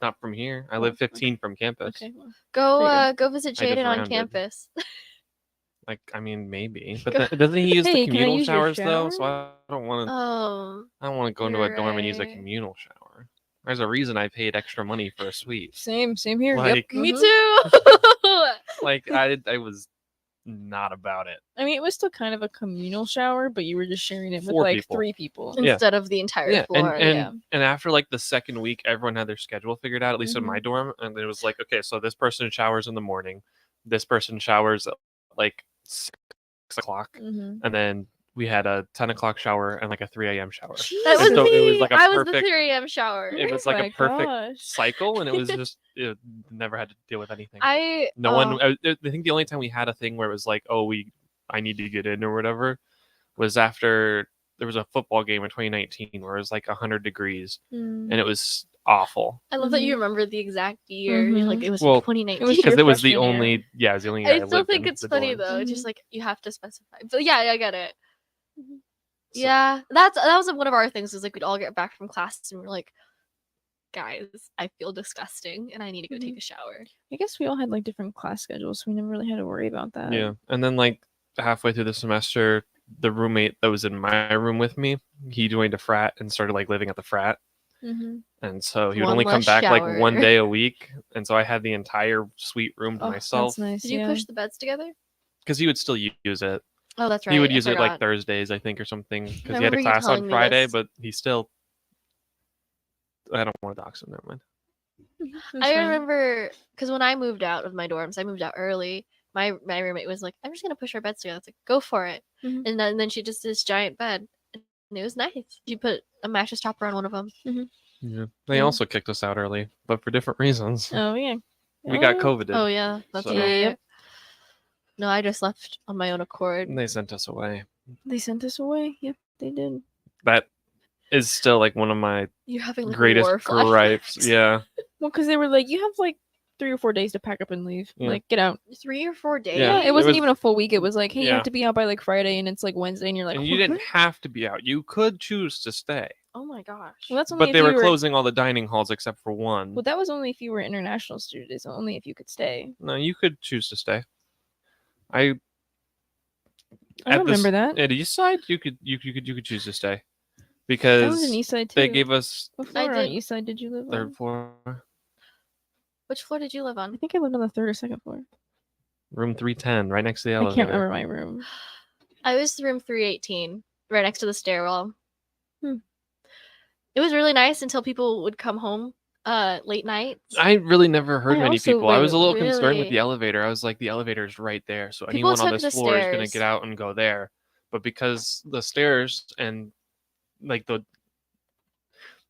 Not from here. I live 15 from campus. Okay. Well, Go visit I just Jaden on rounded. campus. Like, I mean, maybe, but doesn't he use Hey, the can I communal use your showers though? So shower? I don't want to. Oh, I don't want to go into a you're dorm and use a right. communal shower. There's a reason I paid extra money for a suite. Same here. Like, me Mhm. too. like I was not about it. I mean, it was still kind of a communal shower, but you were just sharing it with 4 like people. 3 people. Yeah. Instead of the entire floor. And after like the second week, everyone had their schedule figured out, at least in my Mhm. dorm, and it was like, okay, so this person showers in the morning, this person showers at like 6 o'clock, Mhm. and then we had a 10 o'clock shower and like a 3 a.m. shower. That was And so it was me. like a I was the perfect. 3 a.m. shower. It was Oh like my a perfect gosh. cycle, and it was just it never had to deal with anything. No one. I think the only time we had a thing where it was like, oh, I need to get in or whatever, was after there was a football game in 2019 where it was like 100 degrees, and it was awful. I love that you remember the exact year. You're like it was 2019. because it was the only it was the only year I still lived think in it's the funny dorms. though. Just like you have to specify. But yeah, I get it. Yeah, that was one of our things. Is like we'd all get back from class and we're like, guys, I feel disgusting and I need to go take a shower. I guess we all had like different class schedules, so we never really had to worry about that. Yeah, and then like halfway through the semester, the roommate that was in my room with me, he joined a frat and started like living at the frat. Mhm. And so he would One only come less back like shower. 1 day a week, and so I had the entire suite room to Oh, myself that's nice. Did you yeah. push the beds together? because he would still use it. Oh, that's right. He would I use it like forgot. Thursdays, I think, or something, because he had remember a you class telling on me Friday, this. but he still. I don't want to dox him. Never mind. I remember because when I moved out of my dorms, I moved out early. My roommate was like, "I'm just gonna push our beds together." It's like, "Go for it!" Mhm. And then she just did this giant bed, and it was nice. She put a mattress topper on one of them. Yeah. They Yeah. also kicked us out early, but for different reasons. Oh yeah. We got Oh. COVID. Oh yeah, that's so right. No, I just left on my own accord. They sent us away. They sent us away. Yep, they did. That is still like one of my You're having, like, greatest war gripes. flashbacks. Yeah. Well, because they were like, you have like 3 or 4 days to pack up and leave. Yeah. Like, get out. 3 or 4 days. Yeah, It it wasn't was- even a full week. It was like, hey, you Yeah. have to be out by like Friday, and it's like Wednesday, and you're like, And you didn't have to be out. You could choose to stay. Oh my gosh. Well, that's only But if they you were closing all the dining halls except for one. Well, that was only if you were international students. Only if you could stay. No, you could choose to stay. I don't remember that. At East Side, you could choose to stay because I was in East Side they too. gave us What floor I on did- East Side did you live on? third floor, Which floor did you live I on? think I lived on the 3rd or 2nd floor. room 310, right next to the I elevator. can't remember my room. I was room 318, right next to the stairwell. Hmm. It was really nice until people would come home late nights. I really never heard I many also people. I was a little lived- concerned with Really? the elevator. I was like, the elevator's right there, so People anyone on took this the floor is gonna stairs. get out and go there. But because the stairs and like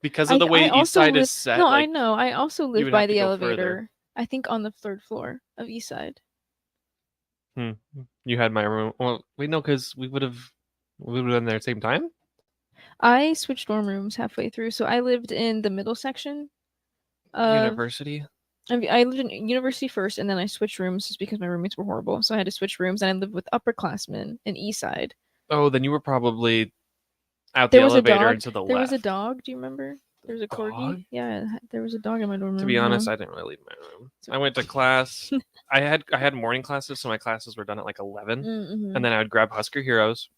because of the way East also Side live- is set, No, like, I know. I also you live would by have to the go further. elevator. I think on the 3rd floor of East Side. You had my room. Well, wait, no, because we would have been there at the same time. I switched dorm rooms halfway through, so I lived in the middle section. University. I lived in university first, and then I switched rooms just because my roommates were horrible. So I had to switch rooms, and I lived with upperclassmen in East Side. Oh, then you were probably out There the was a elevator dog. and to the There left. was a dog. Do you remember? There was a corgi. dog? Yeah, there was a dog in my dorm room. To be honest, yeah. I didn't really leave my room. I went to class. I had morning classes, so my classes were done at like 11, Mhm. and then I would grab Husker Heroes,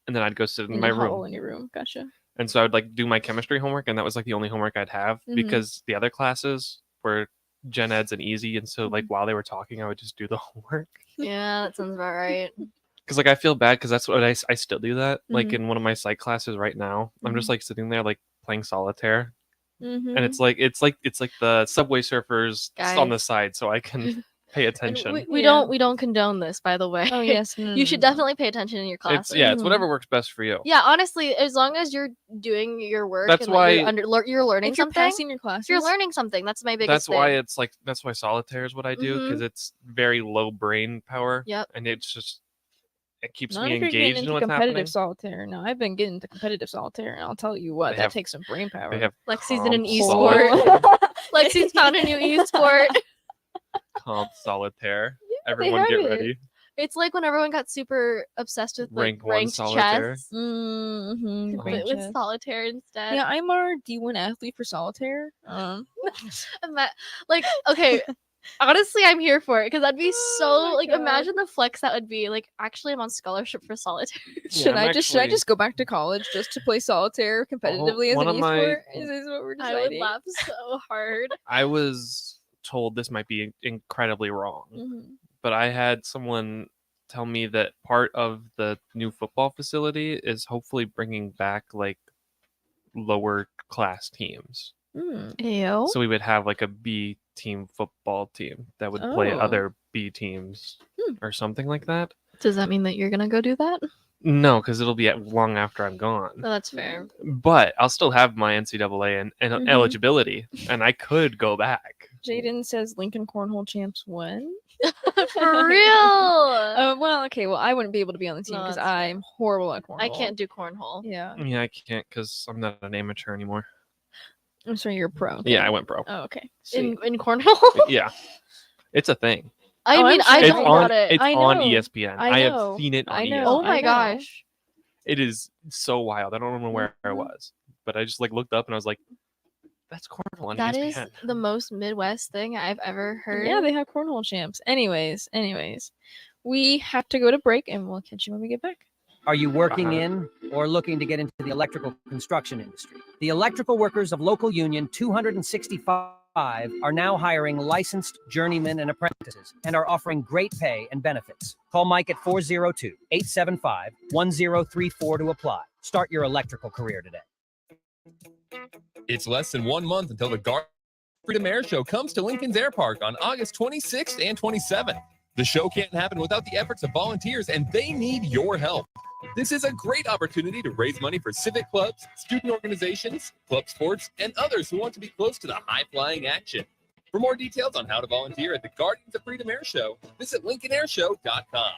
and then I'd go sit in In my the hall room. in your room. Gotcha. And so I would like do my chemistry homework, and that was like the only homework I'd have Mhm. because the other classes were gen eds and easy, and so Mm-hmm. like while they were talking, I would just do the homework. Yeah, that sounds about right. Because like I feel bad because that's what I still do that. Like Mhm. in one of my psych classes right now, I'm just like sitting there like playing solitaire, Mhm. and it's like the Subway Surfers on the Guys. side, so I can pay And attention. we don't condone this, by the way. Oh yes. No, You should no. definitely pay attention in your classes. It's whatever works best for you. Yeah, honestly, as long as you're doing your work That's and like, why- you're learning If you're something. passing your If you're classes. learning something, that's my biggest That's thing. why that's why solitaire is what I do because Mhm. it's very low brain power. Yep. And it's just it keeps Not me if you're engaged getting in into what's competitive happening. solitaire. No, I've been getting into competitive solitaire, and I'll tell you what, They that have- takes some brain power. They have Lexi's in an comp e-sport. Lexi's found a new e-sport. Comp solitaire. they Everyone have get it. ready. It's like when everyone got super obsessed with like Rank 1 ranked solitaire. chess. Mm-hmm. With solitaire instead. Yeah, I'm our D1 athlete for solitaire. Like, okay, honestly, I'm here for it because that'd be so like God. imagine the flex that would be. Like, actually, I'm on scholarship for solitaire. Should I'm I just actually- go back to college just to play solitaire competitively as one an of my- e-sport? Is this what we're I would deciding? laugh so hard. I was told this might be incredibly wrong, Mhm. but I had someone tell me that part of the new football facility is hopefully bringing back like lower class teams. Ew. So we would have like a B team football team that would play Oh. other B teams or something like that. Does that mean that you're gonna go do that? No, because it'll be long after I'm gone. No, that's fair. But I'll still have my NCAA and Mhm. eligibility, and I could go back. Jaden says Lincoln Cornhole Champs won. For real? Well, okay. Well, I wouldn't be able to be on the team No, because that's fair. I'm horrible at cornhole. I can't do cornhole. Yeah. Yeah, I can't because I'm not an amateur anymore. I'm sorry, you're a pro. Yeah, I went pro. Oh, okay. In cornhole? Yeah, it's a thing. I Oh, mean, I'm I sure It's don't on. about it. It's I on know. ESPN. I I know. have seen it on I ESPN. know. Oh my I know. gosh. It is so wild. I don't remember where I was, but I just like looked up and I was like, "That's cornhole on That is ESPN." the most Midwest thing I've ever heard. Yeah, they have cornhole champs. Anyways, we have to go to break, and we'll catch you when we get back. Are you working in or looking to get into the electrical construction industry? The electrical workers of Local Union 265 are now hiring licensed journeymen and apprentices and are offering great pay and benefits. Call Mike at 402-875-1034 to apply. Start your electrical career today. It's less than 1 month until the Garden Freedom Air Show comes to Lincoln's Air Park on August 26th and 27th. The show can't happen without the efforts of volunteers, and they need your help. This is a great opportunity to raise money for civic clubs, student organizations, club sports, and others who want to be close to the high-flying action. For more details on how to volunteer at the Gardens of Freedom Air Show, visit LincolnAirShow.com.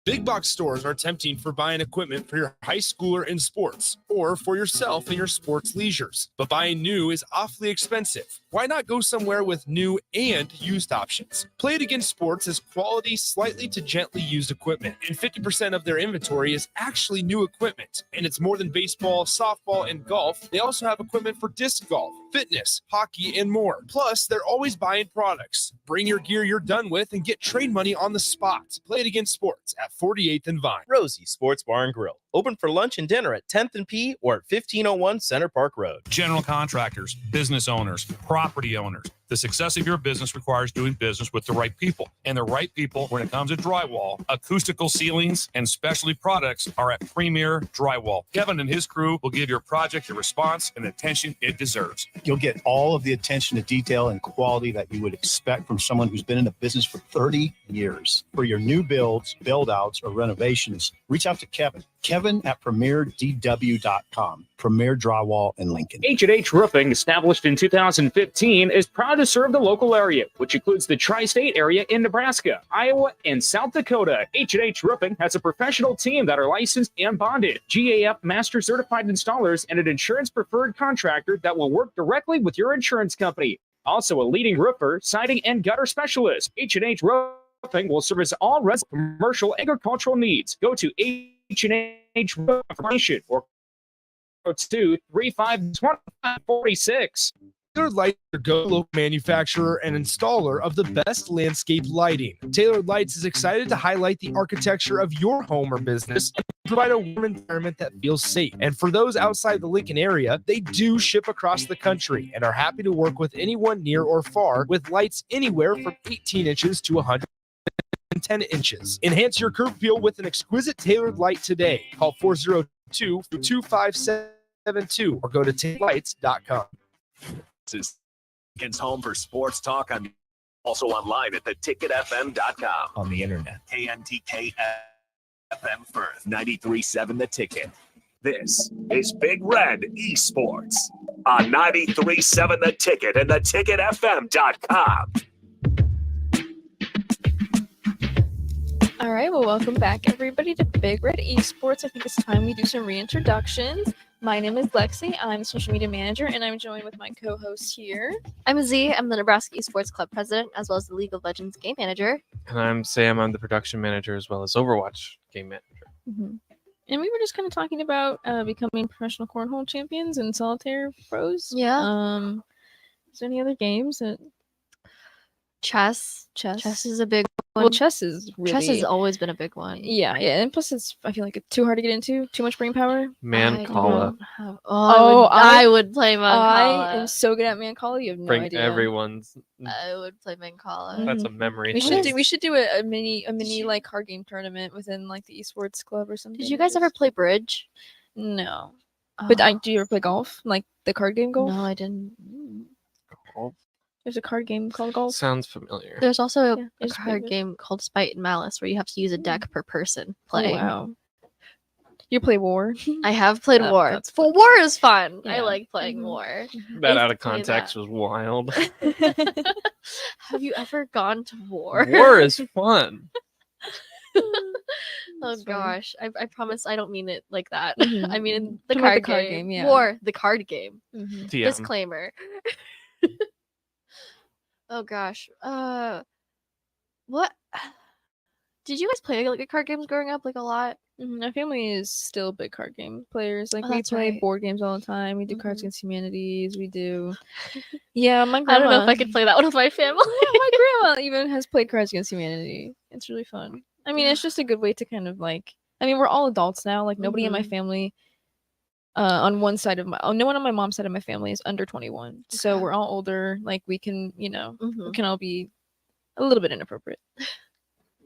Big box stores are tempting for buying equipment for your high schooler in sports or for yourself in your sports leisures. But buying new is awfully expensive. Why not go somewhere with new and used options? Play It Again Sports is quality, slightly to gently used equipment, and 50% of their inventory is actually new equipment. And it's more than baseball, softball, and golf. They also have equipment for disc golf, fitness, hockey, and more. Plus, they're always buying products. Bring your gear you're done with and get trade money on the spot. Play It Again Sports at 48th and Vine. Rosie Sports Bar and Grill. Open for lunch and dinner at 10th and P or at 1501 Center Park Road. General contractors, business owners, property owners. The success of your business requires doing business with the right people. And the right people, when it comes to drywall, acoustical ceilings, and specialty products, are at Premier Drywall. Kevin and his crew will give your project the response and attention it deserves. You'll get all of the attention to detail and quality that you would expect from someone who's been in the business for 30 years. For your new builds, build outs, or renovations, reach out to Kevin. Kevin at premierdw.com. Premier Drywall in Lincoln. H&H Roofing, established in 2015, is proud to serve the local area, which includes the tri-state area in Nebraska, Iowa, and South Dakota. H&H Roofing has a professional team that are licensed and bonded, GAF Master Certified Installers, and an insurance-preferred contractor that will work directly with your insurance company. Also a leading roofer, siding, and gutter specialist. H&H Roofing will service all residential, commercial, agricultural needs. Go to H&H Roofing information or 235-2546. Tailored Lights are go local manufacturer and installer of the best landscape lighting. Tailored Lights is excited to highlight the architecture of your home or business and provide a warm environment that feels safe. And for those outside the Lincoln area, they do ship across the country and are happy to work with anyone near or far with lights anywhere from 18 inches to 110 inches. Enhance your curb appeal with an exquisite tailored light today. Call 402-2572 or go to tailoredlights.com. This is Lincoln's home for sports talk. I'm also online at theticketfm.com. On the internet. KNTK FM Firth, 93.7 The Ticket. This is Big Red Esports on 93.7 The Ticket and theticketfm.com. All right, well, welcome back, everybody, to Big Red Esports. I think it's time we do some reintroductions. My name is Lexi. I'm the social media manager, and I'm joined with my co-host here. I'm Z. I'm the Nebraska Esports Club president, as well as the League of Legends game manager. And I'm Sam. I'm the production manager as well as Overwatch game manager. Mm-hmm. And we were just kind of talking about becoming professional cornhole champions and solitaire pros. Yeah. Is there any other games that Chess is a big one. Well, chess is really... Chess has always been a big one. Yeah, and plus I feel like it's too hard to get into. Too much brain power. Mancala. I would play Mancala. I am so good at Mancala. You have no Bring idea. everyone's. I would play Mancala. That's a memory. We should do a mini like card game tournament within like the esports club or something. Did you guys ever play bridge? No. But do you ever play golf? Like the card game golf? No, I didn't. Golf? There's a card game called golf. Sounds familiar. There's also a it's card pretty good. game called Spite and Malice where you have to use a deck per person playing. Wow. You play War? I have played Oh, War. that's Well, War is fun. I Yeah. like playing War. That I out used of to play context that. was wild. Have you ever gone to War? War is fun. Oh gosh, I promise I don't mean it like that. Mhm. I mean the Talking about card, the card game. game, yeah. War, the card game. Mhm. TM. Disclaimer. Oh gosh. What? Did you guys play like card games growing up like a lot? My family is still big card game players. Like Oh, we that's play right. board games all the time. We do Cards Against Humanities. We do. Yeah, my I grandma. don't know if I could play that one with my family. My grandma even has played Cards Against Humanity. It's really fun. I mean, it's just a good way to kind of like. I mean, we're all adults now. Like nobody in my family. On one side of no one on my mom's side of my family is under 21. So Okay. we're all older. Like we can, we Mhm. can all be a little bit inappropriate.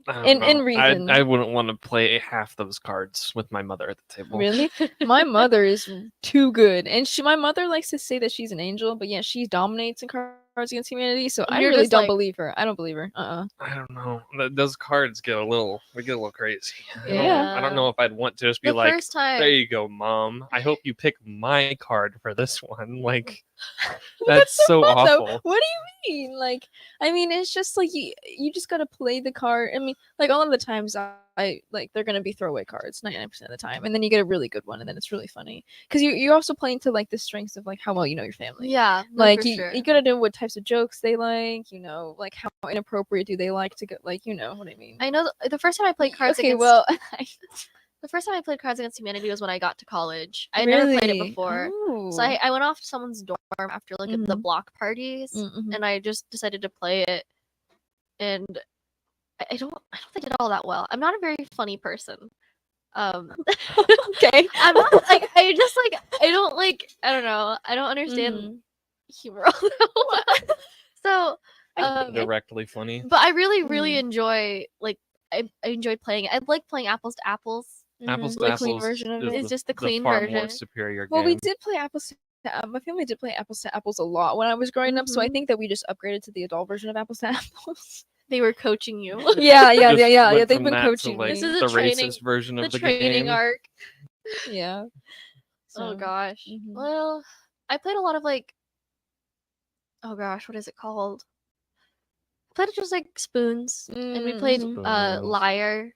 I don't In know. reason. I wouldn't want to play half those cards with my mother at the table. Really? My mother is too good, and my mother likes to say that she's an angel, but yeah, she dominates in Cards Against Humanity. So I You're really just don't like- believe her. I don't believe her. I don't know. Those cards get a little crazy. Yeah. I don't know if I'd want to just be The like, first time- there you go, mom. I hope you pick my card for this one. Like, that's so fun, though. awful. What do you mean? Like, I mean, it's just like you just gotta play the card. I mean, like all of the times I like they're gonna be throwaway cards 99% of the time, and then you get a really good one, and then it's really funny because you're also playing to like the strengths of like how well you know your family. Yeah, no, like for you, sure. you gotta know what types of jokes they like. You know, like how inappropriate do they like to get? Like you know what I mean. I know the first time I played Cards Okay, Against well, the first time I played Cards Against Humanity was when I got to college. I never played it Really? before. So Oh. I went off to someone's dorm after like the block parties Mhm. and I just decided to play it. And I don't think I did all that well. I'm not a very funny person. Okay. I'm not like I just like I don't like I don't know. I don't understand humor all that well. So Directly funny. but I really enjoy like I enjoyed playing it. I like playing apples to apples. Apples to The clean apples version of is it. It's just the clean far version. more superior Well, we game. did play apples to my family did play apples to apples a lot when I was growing up, so I think that we just upgraded to the adult version of apples to apples. They were coaching you. yeah. Just They've went from been that to, coaching like, me. This is the a training, racist version of the training game. arc. Yeah. Oh So, gosh. mhm. Well, I played a lot of like oh gosh, what is it called? I played just like spoons. And we played Spoons. Liar,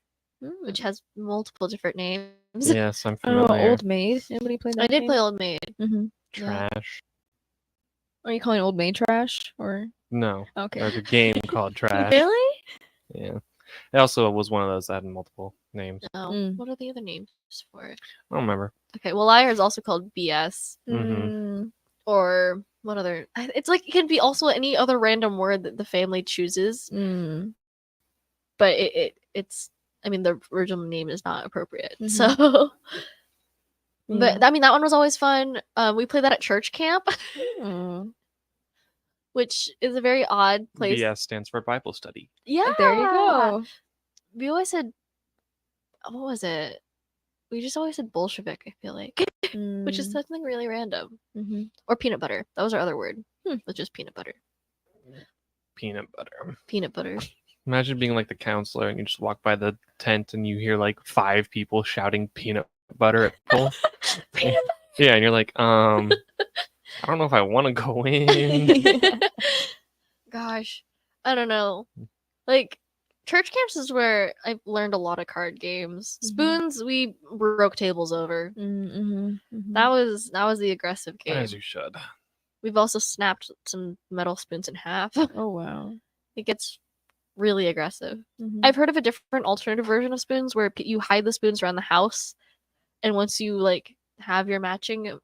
which has multiple different names. Yes, I'm Oh, familiar. Old Maid. Anybody play that? I did game? play Old Maid. Mm-hmm. Trash. Are you calling Old Maid trash or? No. Okay. There's a game called Trash. Really? Yeah. It also was one of those that had multiple names. No. What are the other names for it? I don't remember. Okay, well Liar is also called BS. Mhm. Or what other it's like it can be also any other random word that the family chooses. But it's I mean the original name is not appropriate. Mhm. So Yeah. but I mean that one was always fun. We played that at church camp, which is a very odd place. BS stands for Bible study. Yeah. There you go. We always said what was it? We just always said Bolshevik, I feel like. Which is something really random. Mm-hmm. Or peanut butter. That was our other word. Was just peanut butter. Peanut butter. Peanut butter. Imagine being like the counselor and you just walk by the tent and you hear like 5 people shouting peanut butter at people. Yeah, and you're like, I don't know if I want to go in. Gosh, I don't know. Like church camps is where I've learned a lot of card games. Spoons, we broke tables over. That was the aggressive game. As you should. We've also snapped some metal spoons in half. Oh wow, it gets really aggressive. I've heard of a different alternative version of spoons where you hide the spoons around the house, and once you like have your matching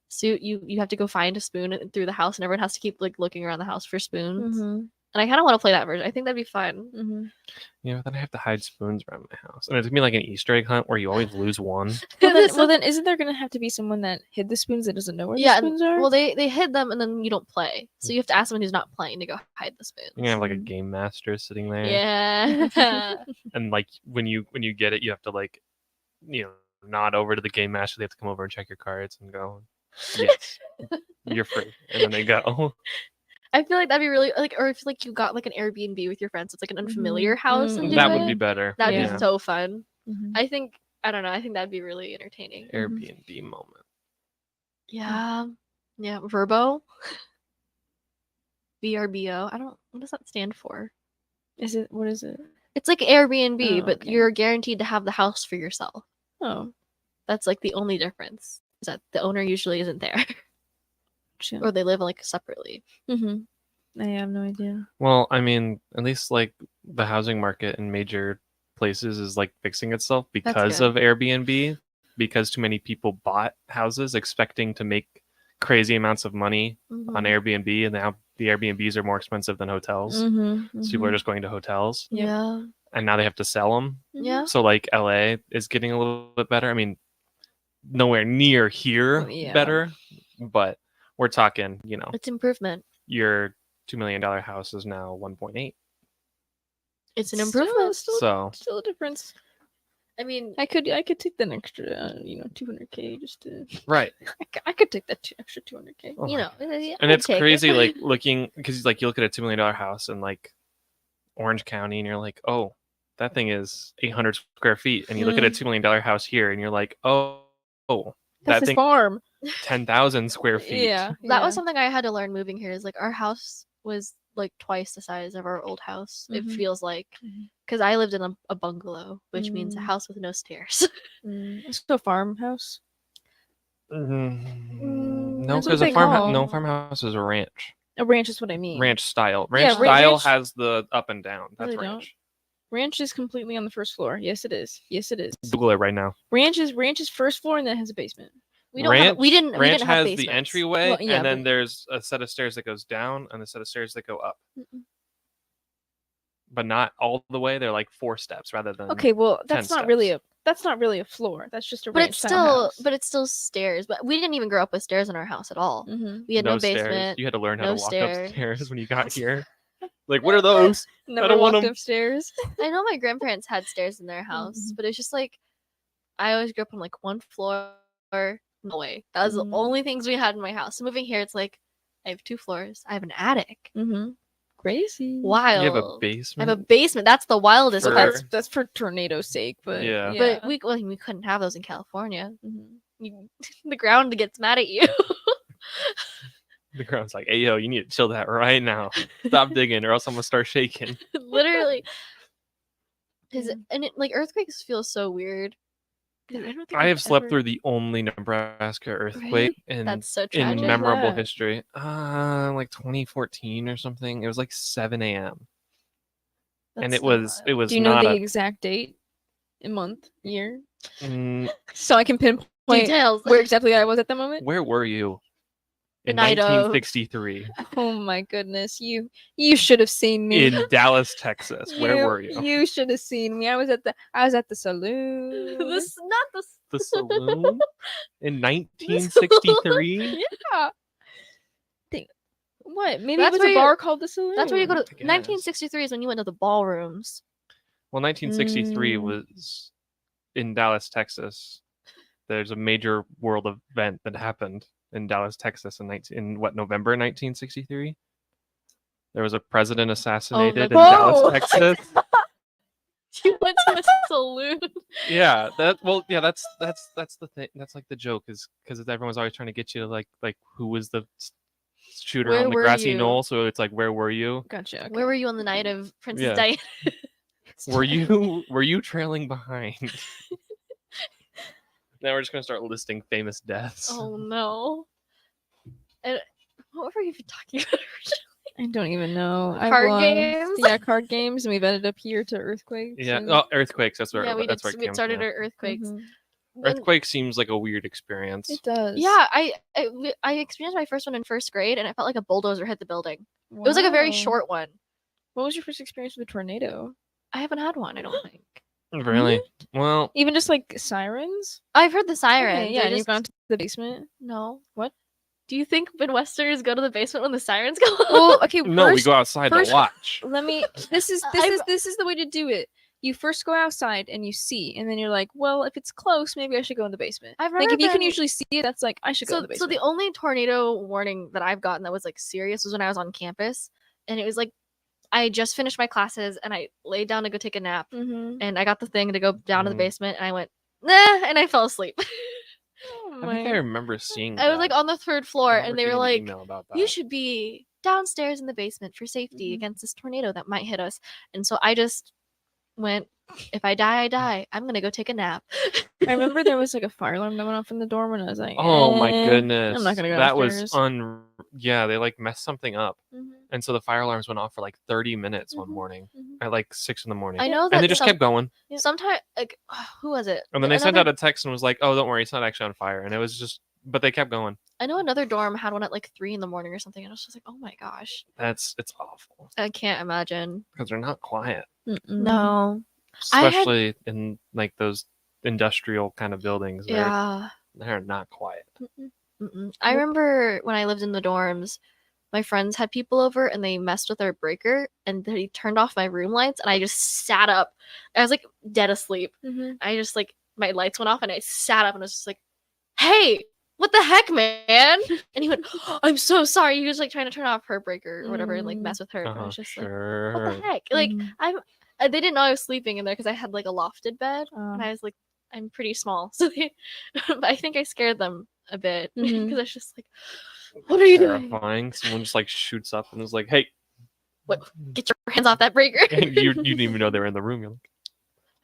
suit, you have to go find a spoon through the house, and everyone has to keep like looking around the house for spoons. And And I kind of want to play that version. I think that'd be fun. Mm-hmm. Yeah, but then I have to hide spoons around my house, and it's gonna be like an Easter egg hunt where you always lose one. Well, then, isn't there gonna have to be someone that hid the spoons that doesn't know where Yeah, the spoons are? well, they hid them, and then you don't play. So you have to ask someone who's not playing to go hide the spoons. You're gonna have like a game master sitting there. Yeah. And like when you get it, you have to like, nod over to the game master. They have to come over and check your cards and go, yes, you're free, and then they go. I feel like that'd be really like, or if like you got like an Airbnb with your friends, it's like an unfamiliar house. And That do would it, be better. That'd Yeah. be so fun. Mhm. I don't know. I think that'd be really entertaining. Airbnb moment. Yeah. Yeah. Verbo. VRBO. What does that stand for? What is it? It's like Airbnb, Oh, but okay. you're guaranteed to have the house for yourself. Oh. That's like the only difference. Is that the owner usually isn't there. Sure. Or they live like separately. Mm-hmm. I have no idea. Well, I mean, at least like the housing market in major places is like fixing itself because good. of Airbnb, because too many people bought houses expecting to make crazy amounts of money on Mhm. Airbnb, and now the Airbnbs are more expensive than hotels. Mhm, So people are mhm. just going to hotels, Yeah. and now they have to sell them. Yeah. So like LA is getting a little bit better. I mean, nowhere near here yeah. better, but we're talking, It's improvement. your $2 million house is now 1.8. It's an improvement. So Still a difference. I mean, I could take that extra, $200K just to. right. I could take that extra $200K. Oh you my know, And it's crazy, like looking, because like you look at a $2 million house in like Orange County, and you're like, oh, that thing is 800 square feet, and you look at a $2 million house here, and you're like, oh, That's that his thing farm. 10,000 square feet. Yeah. That was something I had to learn moving here. Is like our house was like twice the size of our old house. It Mhm. feels like because I lived in a bungalow, which means a Mm. house with no stairs. It's a farmhouse. No, That's what because a they farmhouse, no call- farmhouse is a ranch. A ranch is what I mean. Ranch style. Yeah, Ranch style ranch- has the up and down. No, That's they don't. ranch. Ranch is completely on the first floor. Yes, it is. Yes, it is. Google it right now. Ranch is first floor and then it has a basement. We don't have. We didn't. Ranch we didn't have has basements. the entryway, Well, yeah, and then but- there's a set of stairs that goes down and a set of stairs that go up. Mm-mm. But not all the way. They're like 4 steps rather than Okay, well, 10 that's not steps. really a floor. That's just a But ranch it's style still. house. But it's still stairs. But we didn't even grow up with stairs in our house at all. Mhm. We had no, stairs. basement. You had to learn how no to walk stairs. upstairs when you got here. Like, what are those? Never I don't want walked them. upstairs. I know my grandparents had stairs in their house, but it's just like I always grew up on like one floor. No way. That was the only things we had in my house. So moving here, it's like I have 2 floors. I have an attic. Mm-hmm. Crazy. Wild. You have a I have basement. a basement. That's the wildest For- part. That's for tornado's sake, but Yeah. But we couldn't have those in California. The ground gets mad at you. The ground's like, hey, yo, you need to chill that right now. Stop digging, or else I'm gonna start shaking. Literally. And it, like earthquakes feel so weird. 'Cause I don't think I I've have slept ever- through the only Nebraska earthquake in That's so in tragic. memorable Yeah. history. Like 2014 or something. It was like 7 a.m. and That's it was Do you know not the a exact date, month, year, mm, so I can pinpoint Details. where exactly I was at the moment? where were you The in night of- 1963 Oh my goodness, you should have seen me. in Dallas, Texas? Where were you? You should have seen me. I was at the saloon. This not the The saloon in 1963. Yeah. What? Maybe That's it was where a you- bar called the saloon. That's where you go to. I guess. 1963 is when you went to the ballrooms. Well, 1963 Mm. was in Dallas, Texas. There's a major world event that happened in Dallas, Texas in November 1963. There was a president assassinated in Whoa! Dallas, Texas. You went to a saloon. Yeah, that's the thing. That's like the joke is because everyone's always trying to get you to like who was the shooter Where on the were grassy you? knoll. So it's like, where were you? Gotcha. Okay. Where were you on the night of Princess Yeah. Diana? Were you trailing behind? Now we're just gonna start listing famous deaths. Oh no. And what were you even talking about? I don't even know. I've Card lost. games? Yeah, card games, and we've ended up here to earthquakes. Yeah. and- Oh, earthquakes. That's where. Yeah, we that's did. where it We came started from. our earthquakes. Mhm. Earthquake seems like a weird experience. It does. Yeah, I experienced my first one in first grade, and it felt like a bulldozer hit the building. It was like a very Wow. short one. What was your first experience with a tornado? I haven't had one. I don't think. Really? Well, Even just like sirens? I've heard the sirens. Okay, yeah, I and you've just- gone to the basement? No. What? Do you think Midwesterners go to the basement when the sirens go off? Well, okay. no, we first- go outside first- to watch. Let me. This is the way to do it. You first go outside and you see, and then you're like, well, if it's close, maybe I should go in the basement. I've like never if you can been- usually see it, that's like I should go in the So basement. the only tornado warning that I've gotten that was like serious was when I was on campus, and it was like I had just finished my classes and I laid down to go take a nap, Mhm. and I got the thing to go down to the Mhm. basement, and I went nah, and I fell asleep. I think I remember seeing. I was like on the third floor, I remember and they were getting an like, email about "You that. should be downstairs in the basement for safety against this tornado that might hit us." And so I just went, "If I die, I die. I'm gonna go take a nap." I remember there was like a fire alarm that went off in the dorm, and I was like, Oh my "Eh, goodness. I'm not gonna go That downstairs." was yeah, they like messed something up. Mhm. And so the fire alarms went off for like 30 minutes one morning at like 6 in the morning. I know And they that just kept going. Sometimes, like, who was it? And then they sent Another- out a text and was like, "Oh, don't worry, it's not actually on fire." And it was just, but they kept going. I know another dorm had one at like 3 in the morning or something, and I was just like, "Oh my gosh, It's awful I can't imagine." because they're not quiet, No, I had- especially in like those industrial kind of buildings. Yeah. They're not quiet. Mm-mm. I remember when I lived in the dorms, my friends had people over and they messed with our breaker and they turned off my room lights and I just sat up. I was like dead asleep. Mhm. I just like my lights went off and I sat up and I was just like, "Hey, what the heck, man?" And he went, "I'm so sorry." He was like trying to turn off her breaker or whatever and like mess with her. And I was just like, "What the heck?" Like they didn't know I was sleeping in there because I had like a lofted bed and I was like, I'm pretty small, so they, but I think I scared them a bit because Mhm. I was just like, "What are you doing? Terrifying. Someone just like shoots up and is like, "Hey," What? Get your hands off that breaker!" and you didn't even know they were in the room. You're like,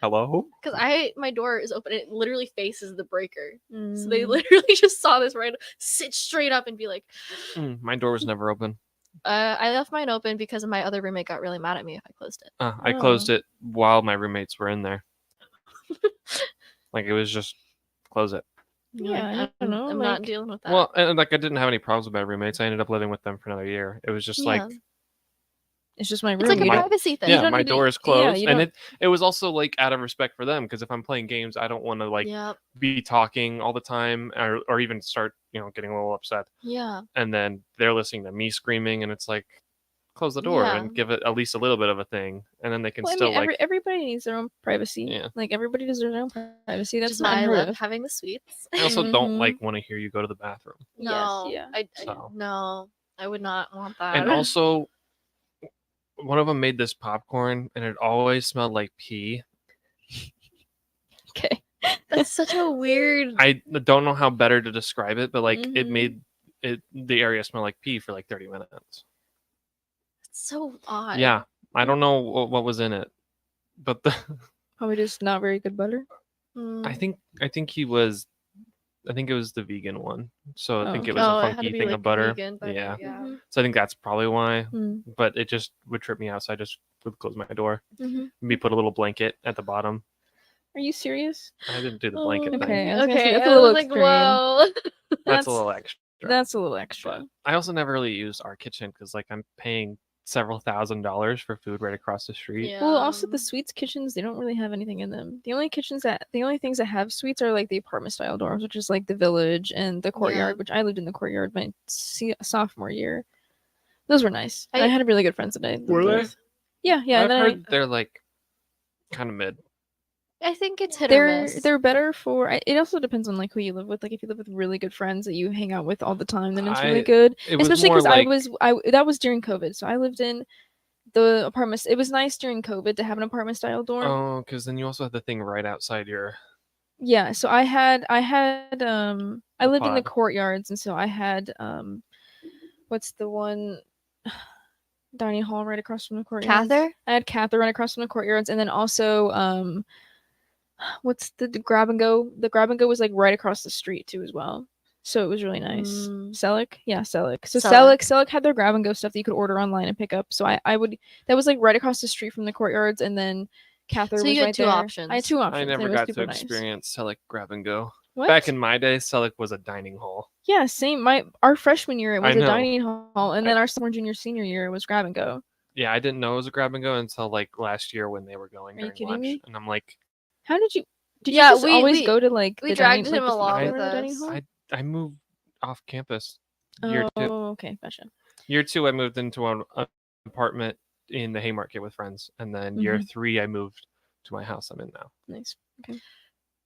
"Hello." Because my door is open. It literally faces the breaker, so Mm. they literally just saw this right sit straight up and be like, My door was never open. I left mine open because my other roommate got really mad at me if I closed it. I closed it while my roommates were in there. Like it was just close it. Yeah, I don't know. I'm not dealing with that. Well, and like I didn't have any problems with my roommates. I ended up living with them for another year. It was just like Yeah. It's just my room. It's like a you don't- privacy thing. You yeah, don't my need to- door is yeah, closed, you and don't- it was also like out of respect for them because if I'm playing games, I don't want to like Yep. be talking all the time or even start getting a little upset. Yeah. And then they're listening to me screaming, and it's like close the door Yeah. and give it at least a little bit of a thing, and then they can Well, I still mean, like. everybody needs their own privacy. Yeah. Like everybody deserves their own privacy. That's Just not why I unheard love of. having the sweets. I also don't Mhm. like want to hear you go to the bathroom. No, yeah. I no, I would not want that. And also, one of them made this popcorn, and it always smelled like pee. Okay. That's such a weird. I don't know how better to describe it, but like it Mhm. made the area smell like pee for like 30 minutes. It's so odd. Yeah, I don't know what was in it, but Probably just not very good butter. Mm. I think he was. I think it was the vegan one, so I think Oh, it was Oh, it a had to funky be, thing like, of butter. vegan butter, Yeah. yeah. So I think that's probably why. Mm. But it just would trip me out, so I just would close my door. Mhm. Maybe put a little blanket at the bottom. Are you serious? I didn't do the blanket thing. Okay, I was gonna say, Okay, that's I a little was like, extreme. whoa. That's a little extra. That's a little extra. I also never really used our kitchen because like I'm paying several $1,000s for food right across the street. Well, also the sweets kitchens, they don't really have anything in them. The only things that have suites are like the apartment style dorms, which is like the village and the courtyard, which I lived in the courtyard my sophomore year. Those were nice. I had really good friends that I lived Were they? with. Yeah, yeah. I've and then heard they're like kind of mid. I think it's hit or miss. they're better for. It also depends on like who you live with. Like if you live with really good friends that you hang out with all the time, then it's really good. It was Especially more because like- that was during COVID, so I lived in the apartments. It was nice during COVID to have an apartment style dorm. Oh, because then you also have the thing right outside your. Yeah, so I lived in the pod. courtyards, and so I had what's the one dining hall right across from the courtyards? Cather? I had Cather right across from the courtyards, and then also what's the grab and go? The grab and go was like right across the street too as well. So it was really nice. Selick? Yeah, Selick. So Selick. Selick had their grab and go stuff that you could order online and pick up. So I would that was like right across the street from the courtyards, and then Cather So was you had right two there. options. I had two options. I and never it was got to super nice. experience Selick grab and go. What? Back in my day, Selick was a dining hall. Yeah, same. Our freshman year it I was a know. dining hall, and then our sophomore, junior, senior year it was grab and go. yeah, I didn't know it was a grab and go until like last year when they were going Are you during kidding lunch, me? and I'm like, How did you? Did Yeah, you just we- always we- go to like we the dragged dining, him like, the along food with court or dining us. hall? I moved off campus. Year two. Oh, okay, gotcha. Year 2, I moved into an apartment in the Haymarket with friends, and then year Mhm. 3, I moved to my house I'm in now. Nice. Okay.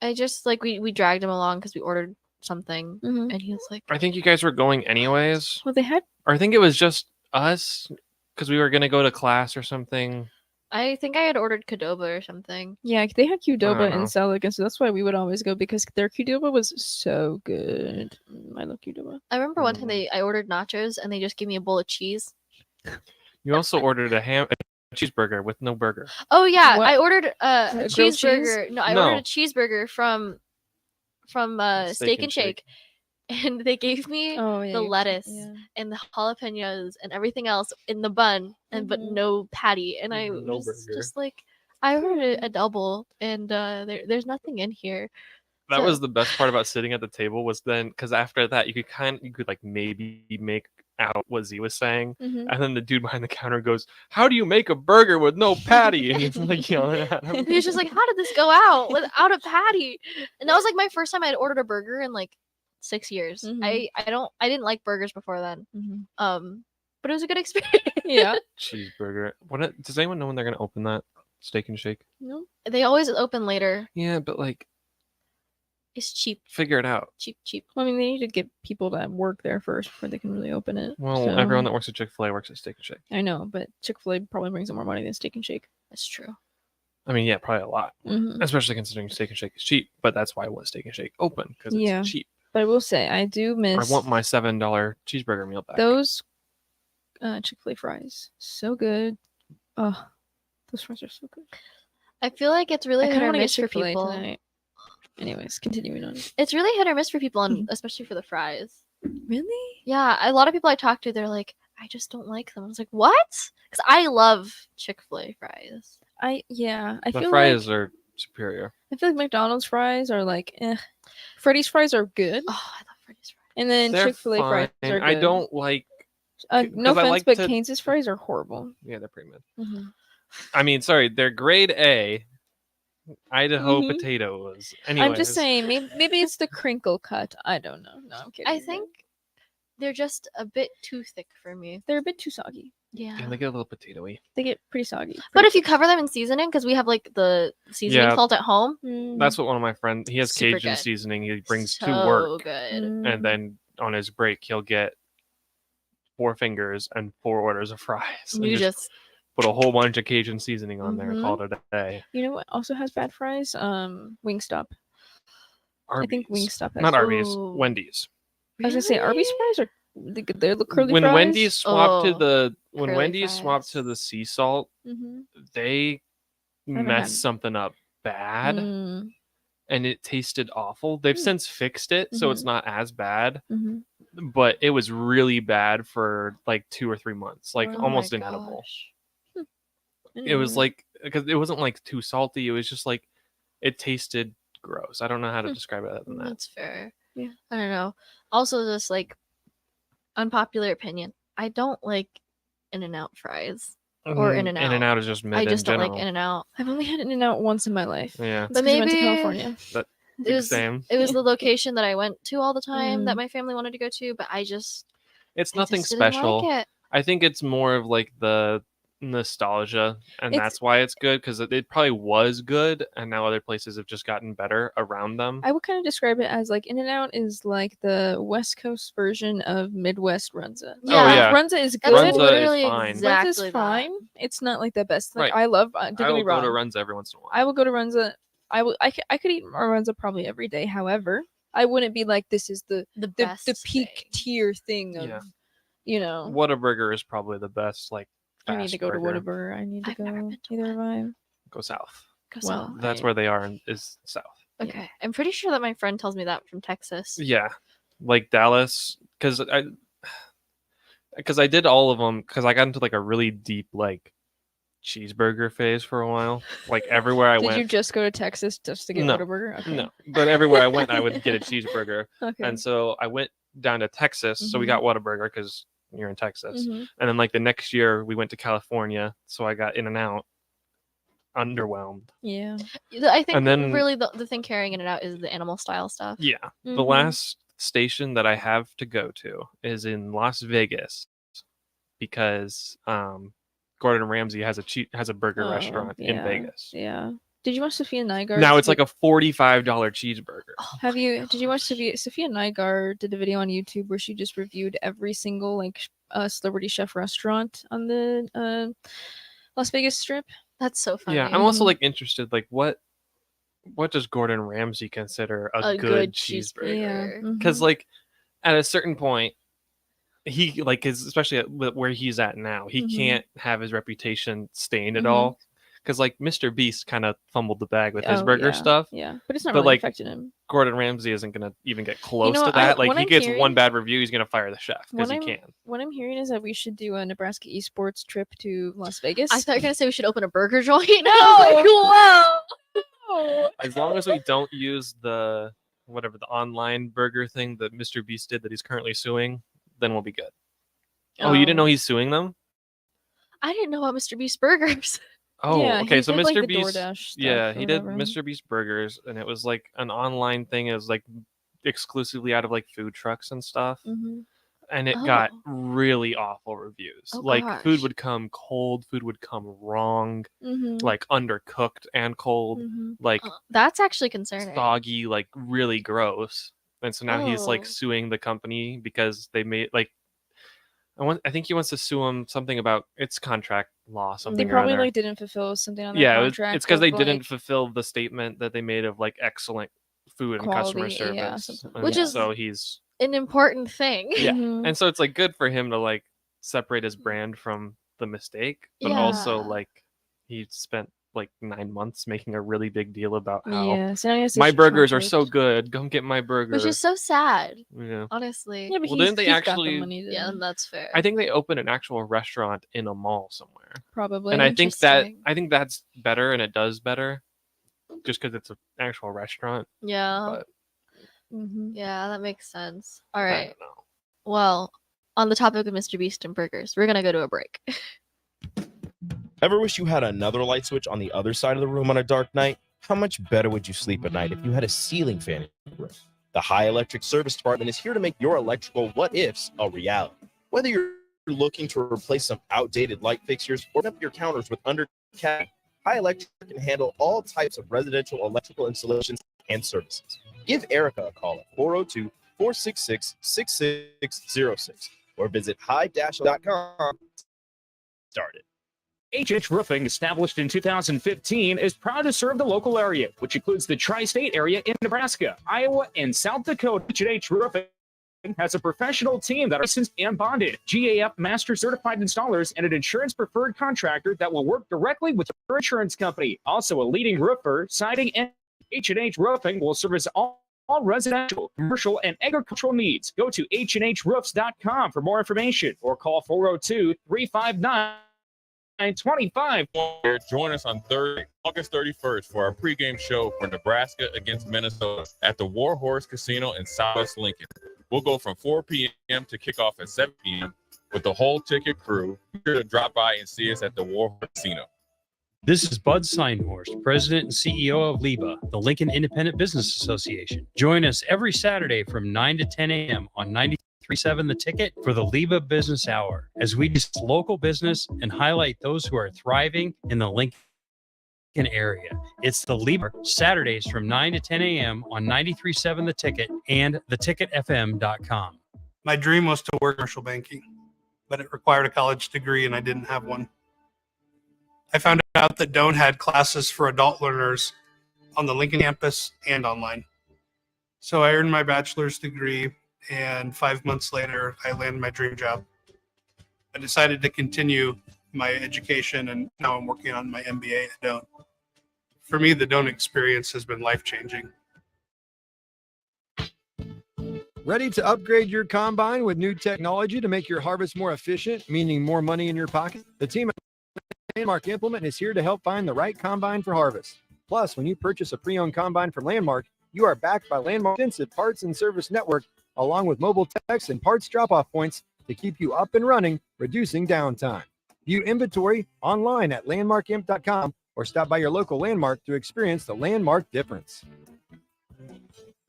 I just like we dragged him along because we ordered something, Mhm. and he was like, I think you guys were going anyways, Well, they had. or I think it was just us because we were gonna go to class or something. I think I had ordered Qdoba or something. Yeah, they had Qdoba know. in Selig, and so that's why we would always go because their Qdoba was so good. I love Qdoba. I remember one time I ordered nachos and they just gave me a bowl of cheese. You also ordered a cheeseburger with no burger. Oh yeah, What? I ordered a grilled cheese? cheeseburger. No, I No. ordered a cheeseburger from Steak and Shake, and they gave me Oh yeah, the you- lettuce yeah. and the jalapenos and everything else in the bun, and but Mhm. no patty. And I No was burger. just like, I ordered a double, and there's nothing in here. That So- was the best part about sitting at the table was then because after that you could like maybe make out what Z was saying, Mhm. and then the dude behind the counter goes, "How do you make a burger with no patty?" And he's like yelling at him. He was just like, how did this go out without a patty? And that was like my first time I'd ordered a burger in like 6 years. Mhm. I didn't like burgers before then. Mhm. But it was a good experience. Yeah. Cheeseburger. Does anyone know when they're gonna open that Steak and Shake? No. They always open later. Yeah, but like, It's cheap, figure it out. cheap. Well, I mean, they need to get people that work there first before they can really open it. Well, so- everyone that works at Chick-fil-A works at Steak and Shake. I know, but Chick-fil-A probably brings in more money than Steak and Shake. That's true. I mean, yeah, probably a lot, Mhm. especially considering Steak and Shake is cheap. But that's why I want Steak and Shake open because it's Yeah. cheap. But I will say, I do Or miss I want my $7 cheeseburger meal back. those Chick-fil-A fries. So good. Oh, those fries are so good. I feel like it's really I hit kind of or want to get miss for Chick-fil-A people. tonight. Anyways, continuing on. It's really hit or miss for people, and especially for the fries. Really? Yeah, a lot of people I talk to, they're like, I just don't like them. I was like, what? Because I love Chick-fil-A fries. I the feel fries like are superior. I feel like McDonald's fries are like, eh. Freddy's fries are good, Oh, I love Freddy's fries. and then They're Chick-fil-A fries fine. are good. I don't like. No 'cause I offense, like but to- Cane's fries are horrible. Yeah, they're pretty mid. Mhm. I mean, sorry, they're grade A. Idaho Mhm. potatoes. I'm Anyways, just saying, maybe it's the crinkle cut. I don't know. No, I'm kidding. I think they're just a bit too thick for me. they're a bit too soggy. Yeah. Yeah, they get a little potatoy. They get pretty soggy. But if you cover them in seasoning, because we have like the seasoning Yeah. salt at home, That's what one of my friends. He has Super Cajun good. seasoning. He brings to so work, good. and then on his break, he'll get 4 fingers and 4 orders of fries. and You just put a whole bunch of Cajun seasoning on there and Mhm. call it a day. You know what also has bad fries? Wingstop. I think Arby's. Wingstop has Not Arby's. Ooh. Wendy's. I was gonna say Arby's fries are they're the curly When fries. Wendy's swapped to Oh, the when curly Wendy's swapped to fries. the sea salt, Mhm. they haven't messed had- something up bad. Mm, And it tasted awful. They've since fixed it, so it's Mhm. not as bad. mhm. But it was really bad for like 2 or 3 months, like Oh my almost inedible. gosh. It was Mm. like because it wasn't like too salty. It was just like it tasted gross. I don't know how to Hmm. describe it other than that. That's fair. Yeah. I don't know. Also, just like unpopular opinion, I don't like In-N-Out fries or In-N-Out. In-N-Out is just mid I in just don't like general. In-N-Out. I've only had In-N-Out once in my life. Yeah, It's But 'cause I went to maybe- California. that It was same. it was the location that I went to all the time that Mm. my family wanted to go to, but I just It's I nothing just didn't like special. it. I think it's more of like the nostalgia, and It's- that's why it's good because it probably was good, and now other places have just gotten better around them. I would kind of describe it as like In-N-Out is like the West Coast version of Midwest Runza. yeah. Runza is That's good. Runza literally is fine. exactly Runza's that. fine. It's not like the best. Like Right. I love. I Don't get me will go wrong. to Runza every once in a while. I will go to Runza. I could eat a Runza probably every day. However, I wouldn't be like this is the best the peak thing. tier thing of Yeah. you know. Whataburger is probably the best. Like I need to fast go to burger. Whataburger. I need to I've never go. been to Neither have I. Go south. Go Well, south. That's I- where they are. Is south. Okay. I'm pretty sure that my friend tells me that from Texas. Yeah, like Dallas, because I did all of them because I got into like a really deep like cheeseburger phase for a while. Like everywhere I Did went. you just go to Texas just to get No, Whataburger? Okay. No, but everywhere I went, I would get a cheeseburger. Okay. And so I went down to Texas. So we Mhm. got Whataburger because you're in Texas. Mhm. And then like the next year we went to California, so I got In-N-Out. Underwhelmed. Yeah. I think And then- really the thing carrying it out is the animal style stuff. Yeah. The Mhm. last station that I have to go to is in Las Vegas because Gordon Ramsay has a burger Oh, restaurant in yeah, Vegas. Yeah. Did you watch Sophia Nygaard? Now it's like a $45 cheeseburger. Did you watch Sophia Nygaard did a video on YouTube where she just reviewed every single like celebrity chef restaurant on the Las Vegas Strip? That's so funny. Yeah, I'm also like interested like what does Gordon Ramsay consider a good cheeseburger? Yeah. Because like at a certain point he like especially where he's at now, he Mhm. can't have his reputation stained at Mhm. all. Because like Mr. Beast kind of fumbled the bag with his Oh, burger yeah, stuff. yeah. But it's not really like affected him. Gordon Ramsay isn't gonna even get close know, to that. Like what he I'm gets one hearing- bad review, he's gonna fire the chef because he can. What I'm hearing is that we should do a Nebraska esports trip to Las Vegas. I thought you were gonna say we should open a burger joint. I was like, wow. As long as we don't use the online burger thing that Mr. Beast did that he's currently suing, then we'll be good. Oh, you didn't know he's suing them? I didn't know about Mr. Beast burgers. Oh, Yeah, okay. he So did, like, Mr. the Beast, DoorDash yeah, stuff or he did whatever. Mr. Beast burgers, and it was like an online thing. It was like exclusively out of like food trucks and stuff, Mhm. and it got Oh. really awful reviews. Oh, Like food gosh. would come cold, food would come wrong, Mhm. like undercooked and cold, Mhm. like That's actually concerning. soggy, like really gross. And so now he's like Oh. suing the company because they made like I think he wants to sue him something about its contract law, They something or probably other. like didn't fulfill something on their Yeah, contract. it's because of, they didn't like, fulfill the statement that they made of like excellent food and customer quality, yeah, service. something And Which is- so he's An important thing. yeah, Mhm. and so it's like good for him to like separate his brand from the mistake, but also Yeah. like he spent like 9 months making a really big deal about how Yeah, so now he has to my burgers are charge so it. good. Come get my burger. Which is so sad. Yeah. Honestly. Yeah, but Well, he's, didn't they he's got the actually- money to Yeah, that's fair. I think they opened an actual restaurant in a mall somewhere. probably. And I think that's better and it does better just because it's an actual restaurant. Yeah. But Yeah, that makes sense. All I right. don't know. Well, on the topic of Mr. Beast and burgers, we're gonna go to a break. Ever wish you had another light switch on the other side of the room on a dark night? How much better would you sleep at night if you had a ceiling fan in your room? The High Electric Service Department is here to make your electrical what ifs a reality. Whether you're looking to replace some outdated light fixtures or up your counters with undercap, High Electric can handle all types of residential electrical installations and services. Give Erica a call at 402-466-6606 or visit high-.com. Started. HH Roofing, established in 2015, is proud to serve the local area, which includes the tri-state area in Nebraska, Iowa, and South Dakota. HH Roofing has a professional team that are licensed and bonded, GAF Master Certified Installers, and an insurance preferred contractor that will work directly with your insurance company. Also a leading roofer, siding, and H&H Roofing will service all residential, commercial, and agricultural needs. Go to hnhroofs.com for more information or call 402-359-25. Join us on Thursday, August 31st for our pregame show for Nebraska against Minnesota at the War Horse Casino in Southwest Lincoln. We'll go from 4 p.m. to kickoff at 7 p.m. with the whole ticket crew. Be sure to drop by and see us at the War Horse Casino. This is Bud Seinhorst, President and CEO of LIBA, the Lincoln Independent Business Association. Join us every Saturday from 9 to 10 a.m. on 93.7 The Ticket for the LIBA Business Hour, as we discuss local business and highlight those who are thriving in the Lincoln area. It's the LIBA Saturdays from 9 to 10 a.m. on 93.7 The Ticket and theticketfm.com. My dream was to work commercial banking, but it required a college degree and I didn't have one. I found out that Doane had classes for adult learners on the Lincoln campus and online. So I earned my bachelor's degree, and 5 months later, I landed my dream job. I decided to continue my education, and now I'm working on my MBA at Doane. For me, the Doane experience has been life-changing. Ready to upgrade your combine with new technology to make your harvest more efficient, meaning more money in your pocket? The team at Landmark Implement is here to help find the right combine for harvest. Plus, when you purchase a pre-owned combine from Landmark, you are backed by Landmark's extensive parts and service network, along with mobile techs and parts drop-off points to keep you up and running, reducing downtime. View inventory online at landmarkimp.com or stop by your local Landmark to experience the Landmark difference.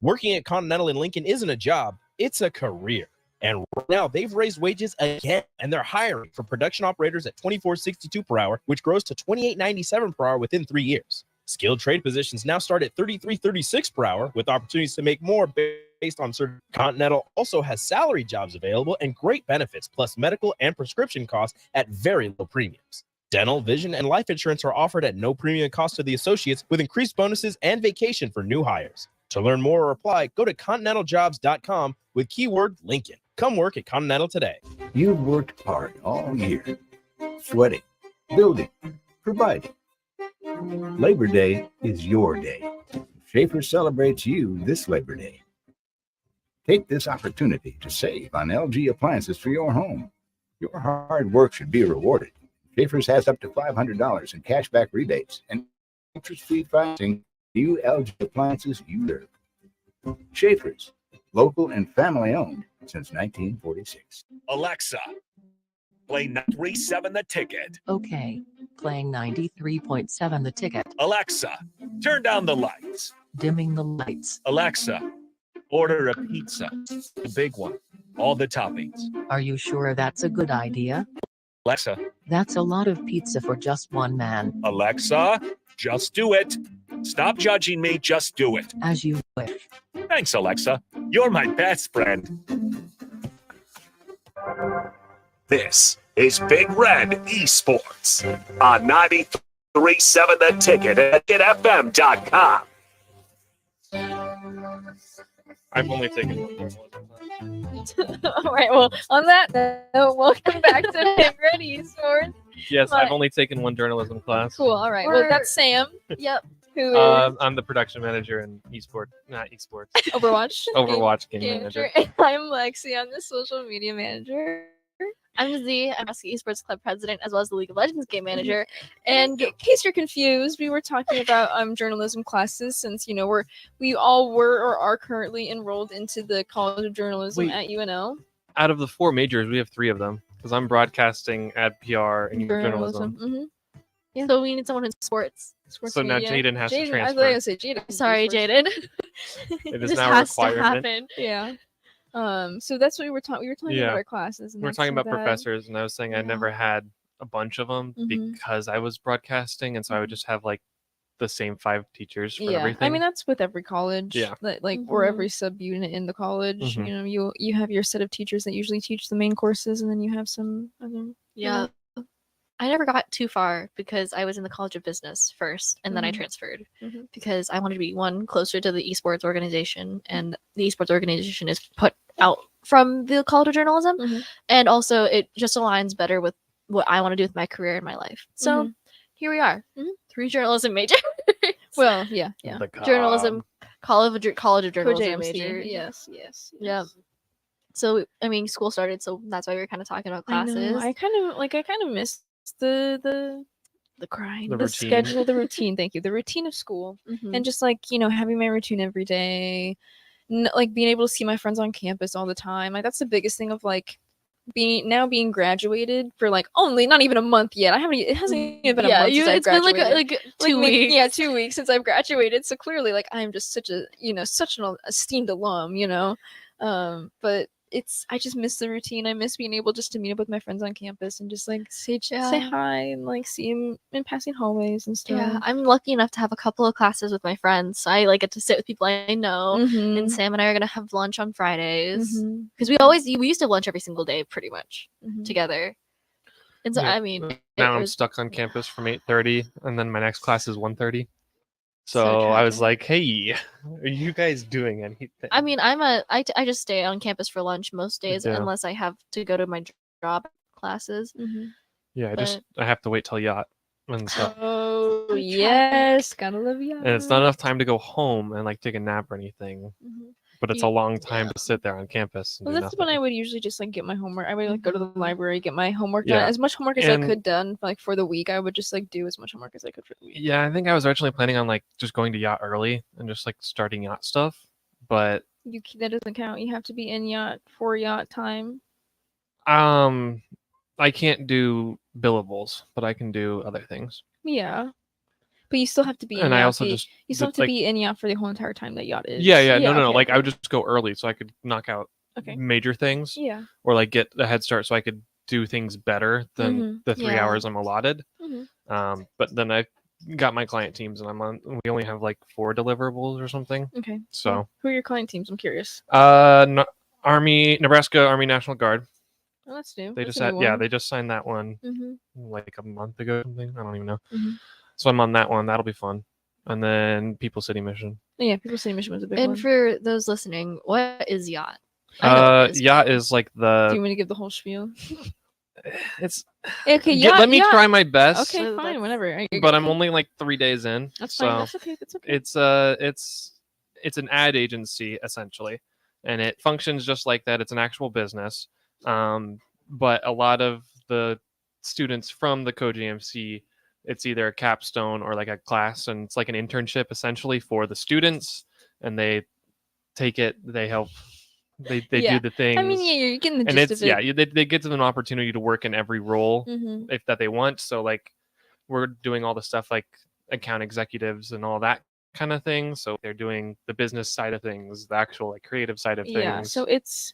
Working at Continental in Lincoln isn't a job, it's a career. And right now, they've raised wages again, and they're hiring for production operators at $24.62 per hour, which grows to $28.97 per hour within 3 years. Skilled trade positions now start at $33.36 per hour, with opportunities to make more based on certain. Continental also has salary jobs available and great benefits, plus medical and prescription costs at very low premiums. Dental, vision, and life insurance are offered at no premium cost to the associates, with increased bonuses and vacation for new hires. To learn more or apply, go to continentaljobs.com with keyword Lincoln. Come work at Continental today. You've worked hard all year, sweating, building, providing. Labor Day is your day. Schaefer celebrates you this Labor Day. Take this opportunity to save on LG appliances for your home. Your hard work should be rewarded. Schaefer's has up to $500 in cashback rebates and interest-free financing. New LG appliances you serve. Schaefer's, local and family owned since 1946. Alexa, play 937 The Ticket. Okay, playing 93.7 The Ticket. Alexa, turn down the lights. Dimming the lights. Alexa, order a pizza, a big one, all the toppings. Are you sure that's a good idea? Alexa, That's a lot of pizza for just one man. Alexa, just do it. Stop judging me, just do it. As you wish. Thanks, Alexa. You're my best friend. This is Big Red Esports on 93.7 The Ticket at ticketfm.com. I've only taken one. All right. Well, on that note, welcome back to Big Red Esports. Yes, But- I've only taken one journalism class. Cool. All right. Well, that's Sam. Yep. Who is I'm the production manager in not esports. Overwatch. Overwatch game manager. And I'm Lexi. I'm the social media manager. I'm Z. I'm Nebraska Esports Club president as well as the League of Legends game manager. And in case you're confused, we were talking about journalism classes since we all were or are currently enrolled into the College of Journalism Wait. at UNL. Out of the 4 majors, we have 3 of them because I'm broadcasting, ad PR, and journalism. Mm-hmm. Yeah. So we need someone in sports. So now Jaden has to I was transfer. going to say Jaden. Sorry, Jaden. It is This now a has to requirement. happen. Yeah. So that's what we were talking. We were talking about our classes. And We're that's talking about that. professors, and I was saying I never had a bunch of them Mhm. because I was broadcasting, and so I would just have like the same 5 teachers for Yeah, everything. I mean that's with every college. Yeah. Like or every subunit in the college. Mhm. You know, you have your set of teachers that usually teach the main courses, and then you have some other. Yeah. I never got too far because I was in the College of Business first and then I Mhm. transferred Mhm. because I wanted to be closer to the esports organization, and the esports organization is put out from the College of Journalism, Mm-hmm. and also it just aligns better with what I want to do with my career and my life. So Mhm. here we are, 3 journalism majors. Well, yeah. Journalism, College of Journalism JMC. major. Yes. Yeah. So I mean, school started, so that's why we were kind of talking about classes. I kind of missed the grind, The the routine. schedule, the routine. Thank you, the routine of school, Mhm. and just having my routine every day, like being able to see my friends on campus all the time. Like that's the biggest thing of being graduated for only not even a month yet. It hasn't even been a month since I've it's been graduated. 2 weeks. Yeah, 2 weeks since I've graduated. So clearly, I'm just such an esteemed alum, But I just miss the routine. I miss being able just to meet up with my friends on campus and just say hi and see them in passing hallways and stuff. Yeah, I'm lucky enough to have a couple of classes with my friends. So I get to sit with people I know, Mhm. and Sam and I are gonna have lunch on Fridays Mhm. because we used to have lunch every single day, pretty much Mhm. together. And so Yeah. I mean, Now it I'm was- stuck on campus from 8:30, and then my next class is 1:30. So I was like, "Hey, are you guys doing anything?" I mean, I just stay on campus for lunch most days Yeah. unless I have to go to my job classes. Yeah, but- I have to wait till yacht and stuff. Oh yes, gotta love you. And it's not enough time to go home and take a nap or anything. But it's a long time to sit there on campus. And Well, do that's nothing. when I would usually just get my homework. I would go to the library, get my homework Yeah. done, as much homework as And- I could done for the week. I would just do as much homework as I could for the week. Yeah, I think I was originally planning on just going to yacht early and just starting yacht stuff. But That doesn't count. You have to be in yacht for yacht time. I can't do billables, but I can do other things. Yeah. But you still have to be in And I yacht. also You just still have to like be in yacht for the whole entire time that yacht is. yeah. No. okay, Like I would okay. just go early so I could knock out Okay. major things. Yeah. Or like get a head start so I could do things better than Mhm. the 3 Yeah. hours I'm allotted. Mhm. But then I got my client teams and we only have like 4 deliverables or something. Okay. So Cool. Who are your client teams? I'm curious. Nebraska Army National Guard. Oh, that's new. They That's just a had, new yeah, one. they just signed that one Mhm. like a month ago or something. I don't even know. Mhm. So I'm on that one. That'll be fun. And then People City Mission. Yeah, People City Mission was a big And one. for those listening, what is yacht? I know what it is, Yacht is like Do you the want me to give the whole spiel? it's Okay, let me try my best. Okay, So fine, that's- whatever. But I'm only like 3 days in. That's so fine. That's okay. That's okay. it's an ad agency essentially, and it functions just like that. It's an actual business. But a lot of the students from the CoGMC, it's either a capstone or like a class, and it's like an internship essentially for the students, and they take it, they help, they Yeah. do the things. I mean, yeah, you're getting the and gist it's of it. yeah, they get them an opportunity to work in every role Mhm. if that they want. So like we're doing all the stuff like account executives and all that kind of thing. So they're doing the business side of things, the actual like creative side of things. Yeah, so it's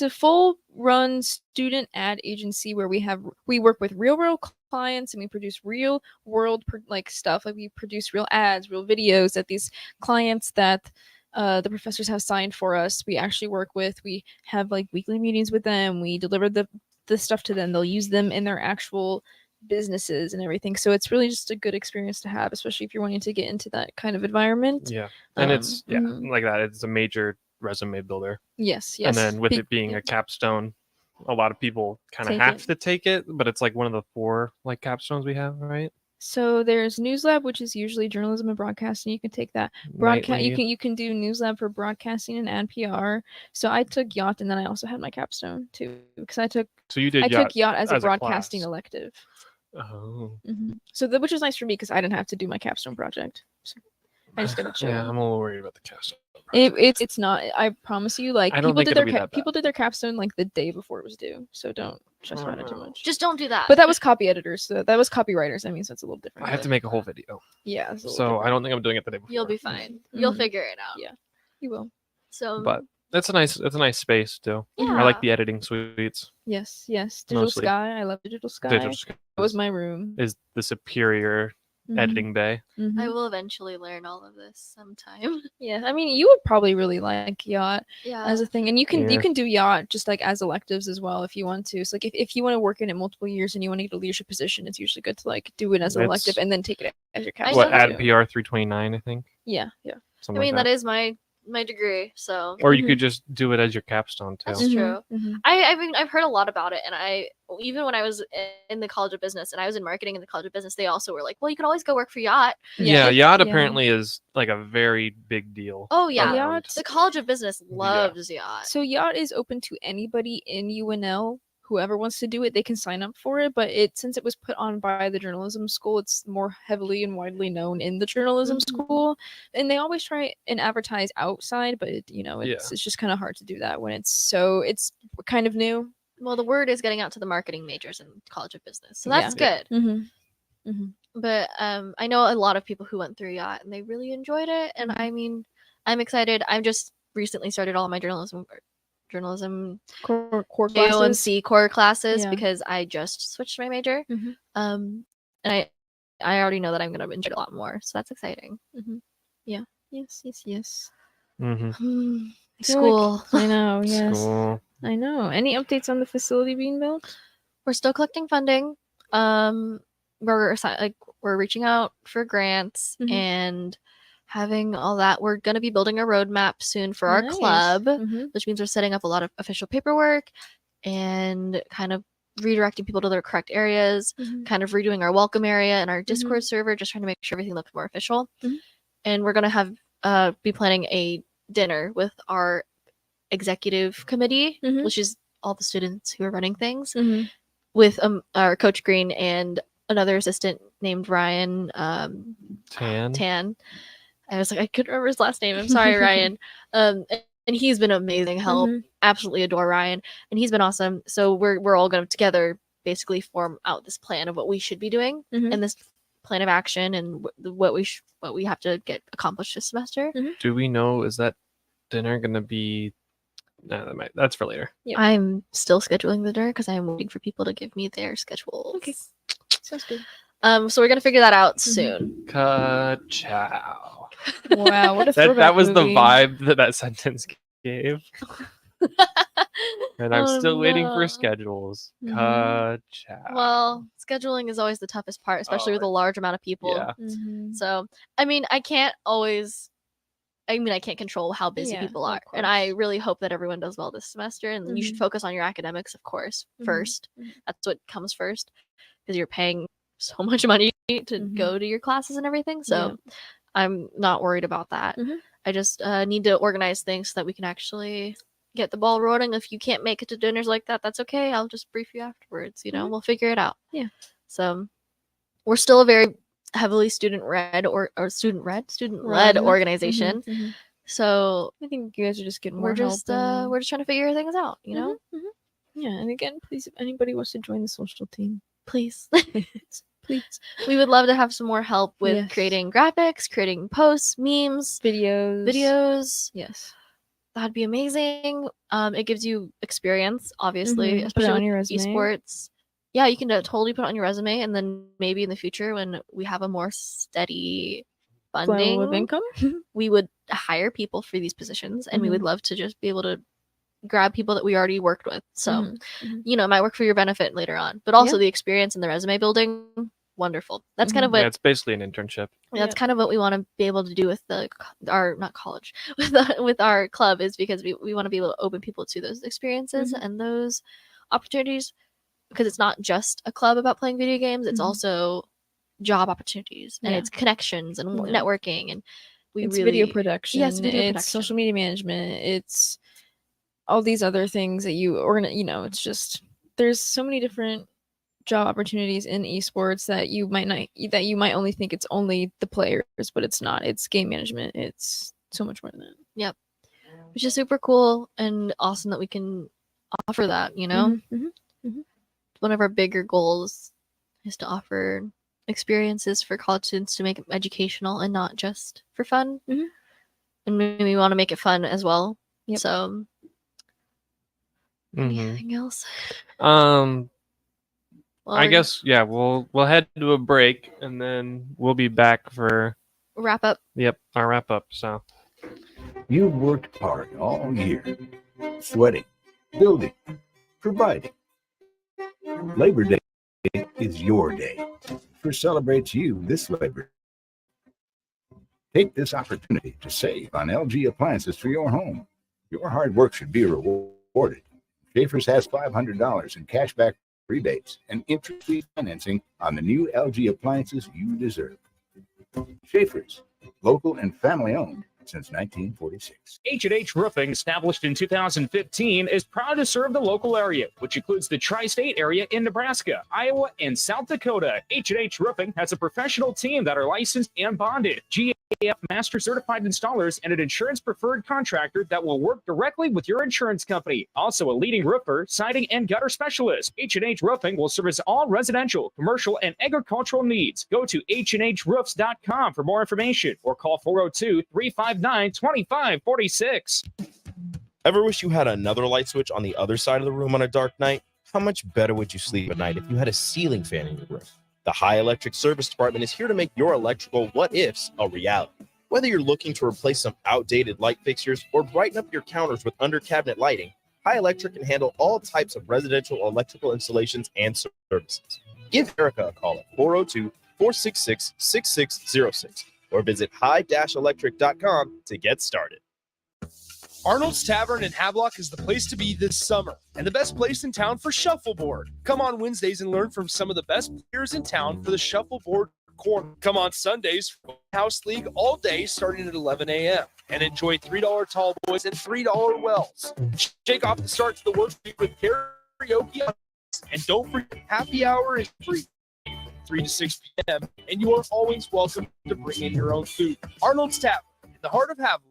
a full run student ad agency where we work with real world clients and we produce real world like stuff. Like we produce real ads, real videos that these clients that the professors have signed for us, we actually work with. We have like weekly meetings with them. We deliver the stuff to them. They'll use them in their actual businesses and everything. So it's really just a good experience to have, especially if you're wanting to get into that kind of environment. Yeah. And it's mhm. like that. It's a major resume builder. Yes, And yes. then with Be- it being a capstone, a lot of people kind of Take have it. to take it, but it's like one of the 4 like capstones we have, right? So there's NewsLab, which is usually journalism and broadcasting. You can take that. Broadcast. Nightly. You can do NewsLab for broadcasting and ad PR. So I took yacht, and then I also had my capstone too, because I took So you did I yacht took yacht as a as a broadcasting class. elective. Oh. So which was nice for me because I didn't have to do my capstone project. So I just got to chill. Yeah, I'm a little worried about the capstone. It's not. I promise you. Like I don't people think did it'll their be that bad. people did their capstone like the day before it was due. So don't stress about it too much. Just don't do that. But that was copy editors. So that was copywriters. I mean, so it's a little different. I have to make a whole video. Yeah. It's a little So I different. don't think I'm doing it the day before. You'll be fine. You'll Mhm. figure it out. Yeah, you will. So But it's a nice space too. I Yeah. like the editing suites. Yes, yes. Digital Mostly. Sky. I love Digital Sky. Digital Sky That was my room. is the superior Mhm. editing bay. I will eventually learn all of this sometime. Yeah, I mean, you would probably really like yacht Yeah. as a thing, and you Yeah. can do yacht just like as electives as well if you want to. So like if you want to work in it multiple years and you want to get a leadership position, it's usually good to like do it as an elective It's- and then take it as your I capstone. What know ad that- PR 329, I think. Yeah, yeah. I Something mean, like that is my degree, so Or you could just do it as your capstone too. that's true. Mhm. I mean, I've heard a lot about it, and I even when I was in the College of Business and I was in marketing in the College of Business, they also were like, "Well, you can always go work for Yacht." Yeah, yacht yeah. apparently is like a very big deal. Oh yeah, Yacht- the College of Business loves Yacht. So yacht is open to anybody in UNL. Whoever wants to do it, they can sign up for it. But since it was put on by the journalism school, it's more heavily and widely known in the journalism school. And they always try and advertise outside, but it's just kind of hard to do that when it's kind of new. Well, the word is getting out to the marketing majors in College of Business, so that's good. Mm-hmm. But I know a lot of people who went through Yacht and they really enjoyed it, and I mean, I'm excited. I've just recently started all my journalism core classes. JOMC core classes Yeah. because I just switched my major. Mhm. And I already know that I'm gonna enjoy it a lot more, so that's exciting. Yeah. Yes. Mm-hmm. I feel like- School. I know. Yes. School. I know. Any updates on the facility being built? We're still collecting funding. We're reaching out for grants Mhm. and having all that. We're gonna be building a roadmap soon for our Nice. club, Mhm. which means we're setting up a lot of official paperwork and kind of redirecting people to their correct areas, Mhm. kind of redoing our welcome area and our Discord server, just trying to make sure everything looks more official. Mhm. And we're gonna have be planning a dinner with our executive committee, Mhm. which is all the students who are running things, Mhm. with our Coach Green and another assistant named Ryan Tan. Tan. I was like, I couldn't remember his last name. I'm sorry, Ryan. and he's been amazing help. Mhm. Absolutely adore Ryan, and he's been awesome. So we're all going to together basically form out this plan of what we should be doing Mhm. and this plan of action and what we have to get accomplished this semester. Do we know, is that dinner gonna be? No, that's for later. I'm still scheduling the dinner because I'm waiting for people to give me their schedules. Okay. Sounds good. So we're gonna figure that out soon. Ka-chow. Wow, what a that throwback was the movie. vibe that sentence gave. And I'm Oh, still waiting for no. schedules. Mhm. Ka-chow. Well, scheduling is always the toughest part, especially with a large amount of people. Yeah. So, I mean, I can't control how busy Yeah, people of are. And I course. really hope that everyone does well this semester. And you should Mhm. focus on your academics, of course, first. That's what comes first because you're paying so much money to go to your classes and everything. So, I'm not worried about that. I just need to organize things so that we can actually get the ball rolling. If you can't make it to dinners like that, that's okay. I'll just brief you afterwards. We'll figure it out. Yeah. So we're still a very heavily student-led Run. organization. Mhm. So I think you guys are just getting more we're just help. and- we're just trying to figure things out. You know, Yeah, and again, please, if anybody wants to join the social team, please. please. We would love to have some more help with Yes. creating graphics, creating posts, memes, Videos. Yes. That'd be amazing. It gives you experience, obviously, Mhm. Put it especially on with your resume. esports. Yeah, you can totally put it on your resume, and then maybe in the future, when we have a more steady funding of income, we would hire people for these positions, and we would Mhm. love to just be able to grab people that we already worked with. So, Mhm. it might work for your benefit later on, but also Yeah. the experience and the resume building, wonderful. That's kind of Yeah, what it's basically an internship. that's kind of what we want to be able to do with our not college with our club, is because we want to be able to open people to those experiences Mhm. and those opportunities, because it's not just a club about playing video games, it's Mhm. also job opportunities and Yeah. it's connections and Yeah. networking, and It's really video production. Yes, video it's production. social media management. It's all these other things that you it's just there's so many different job opportunities in esports that you might only think it's only the players, but it's not. It's game management. It's so much more than that. Yep. Which is super cool and awesome that we can offer that, Mhm. One of our bigger goals is to offer experiences for college students to make it educational and not just for fun. Mhm. And maybe we want to make it fun as well. Yep. So Mhm. anything else? I Well, guess we'll head to a break and then we'll be back for wrap up. our wrap up. So You've worked hard all year, sweating, building, providing. Labor Day is your day. For celebrates you this Labor. Take this opportunity to save on LG appliances for your home. Your hard work should be rewarded. Schaefer's has $500 in cashback rebates and interest-free financing on the new LG appliances you deserve. Schaefer's, local and family-owned since 1946. H&H Roofing, established in 2015, is proud to serve the local area, which includes the tri-state area in Nebraska, Iowa, and South Dakota. H&H Roofing has a professional team that are licensed and bonded, GAF Master Certified Installers, and an insurance preferred contractor that will work directly with your insurance company. Also a leading roofer, siding, and gutter specialist. H&H Roofing will service all residential, commercial, and agricultural needs. Go to HandHroofs.com for more information or call 402-359-2546. Ever wish you had another light switch on the other side of the room on a dark night? How much better would you sleep at night if you had a ceiling fan in your room? The High Electric Service Department is here to make your electrical what-ifs a reality. Whether you're looking to replace some outdated light fixtures or brighten up your counters with under-cabinet lighting, High Electric can handle all types of residential electrical installations and services. Give Erica a call at 402-466-6606 or visit high-electric.com to get started. Arnold's Tavern in Havelock is the place to be this summer and the best place in town for shuffleboard. Come on Wednesdays and learn from some of the best players in town for the shuffleboard corner. Come on Sundays for House League all day starting at 11 a.m. and enjoy $3 tall boys and $3 wells. Shake off the start to the work week with karaoke, and don't forget happy hour is free. 3 to 6 p.m. and you are always welcome to bring in your own food. Arnold's Tavern in the heart of Havelock.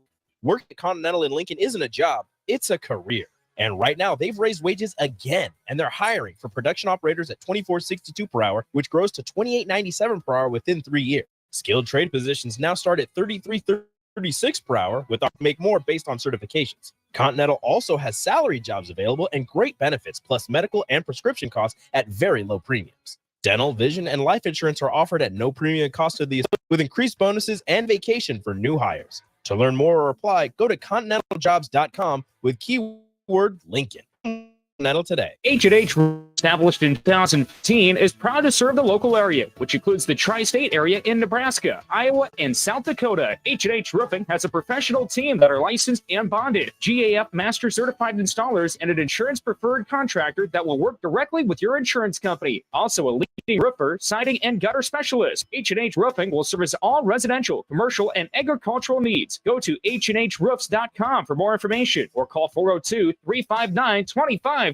Working at Continental in Lincoln isn't a job, it's a career. And right now, they've raised wages again, and they're hiring for production operators at $24.62 per hour, which grows to $28.97 per hour within 3 years. Skilled trade positions now start at $33.36 per hour, with make more based on certifications. Continental also has salary jobs available and great benefits, plus medical and prescription costs at very low premiums. Dental, vision, and life insurance are offered at no premium cost to the with increased bonuses and vacation for new hires. To learn more or apply, go to continentaljobs.com with keyword Lincoln. Continental today. H&H, established in 2015, is proud to serve the local area, which includes the tri-state area in Nebraska, Iowa, and South Dakota. H&H Roofing has a professional team that are licensed and bonded, GAF Master Certified Installers, and an insurance preferred contractor that will work directly with your insurance company. Also a leading roofer, siding, and gutter specialist. H&H Roofing will service all residential, commercial, and agricultural needs. Go to HandHroofs.com for more information or call 402-359-2546.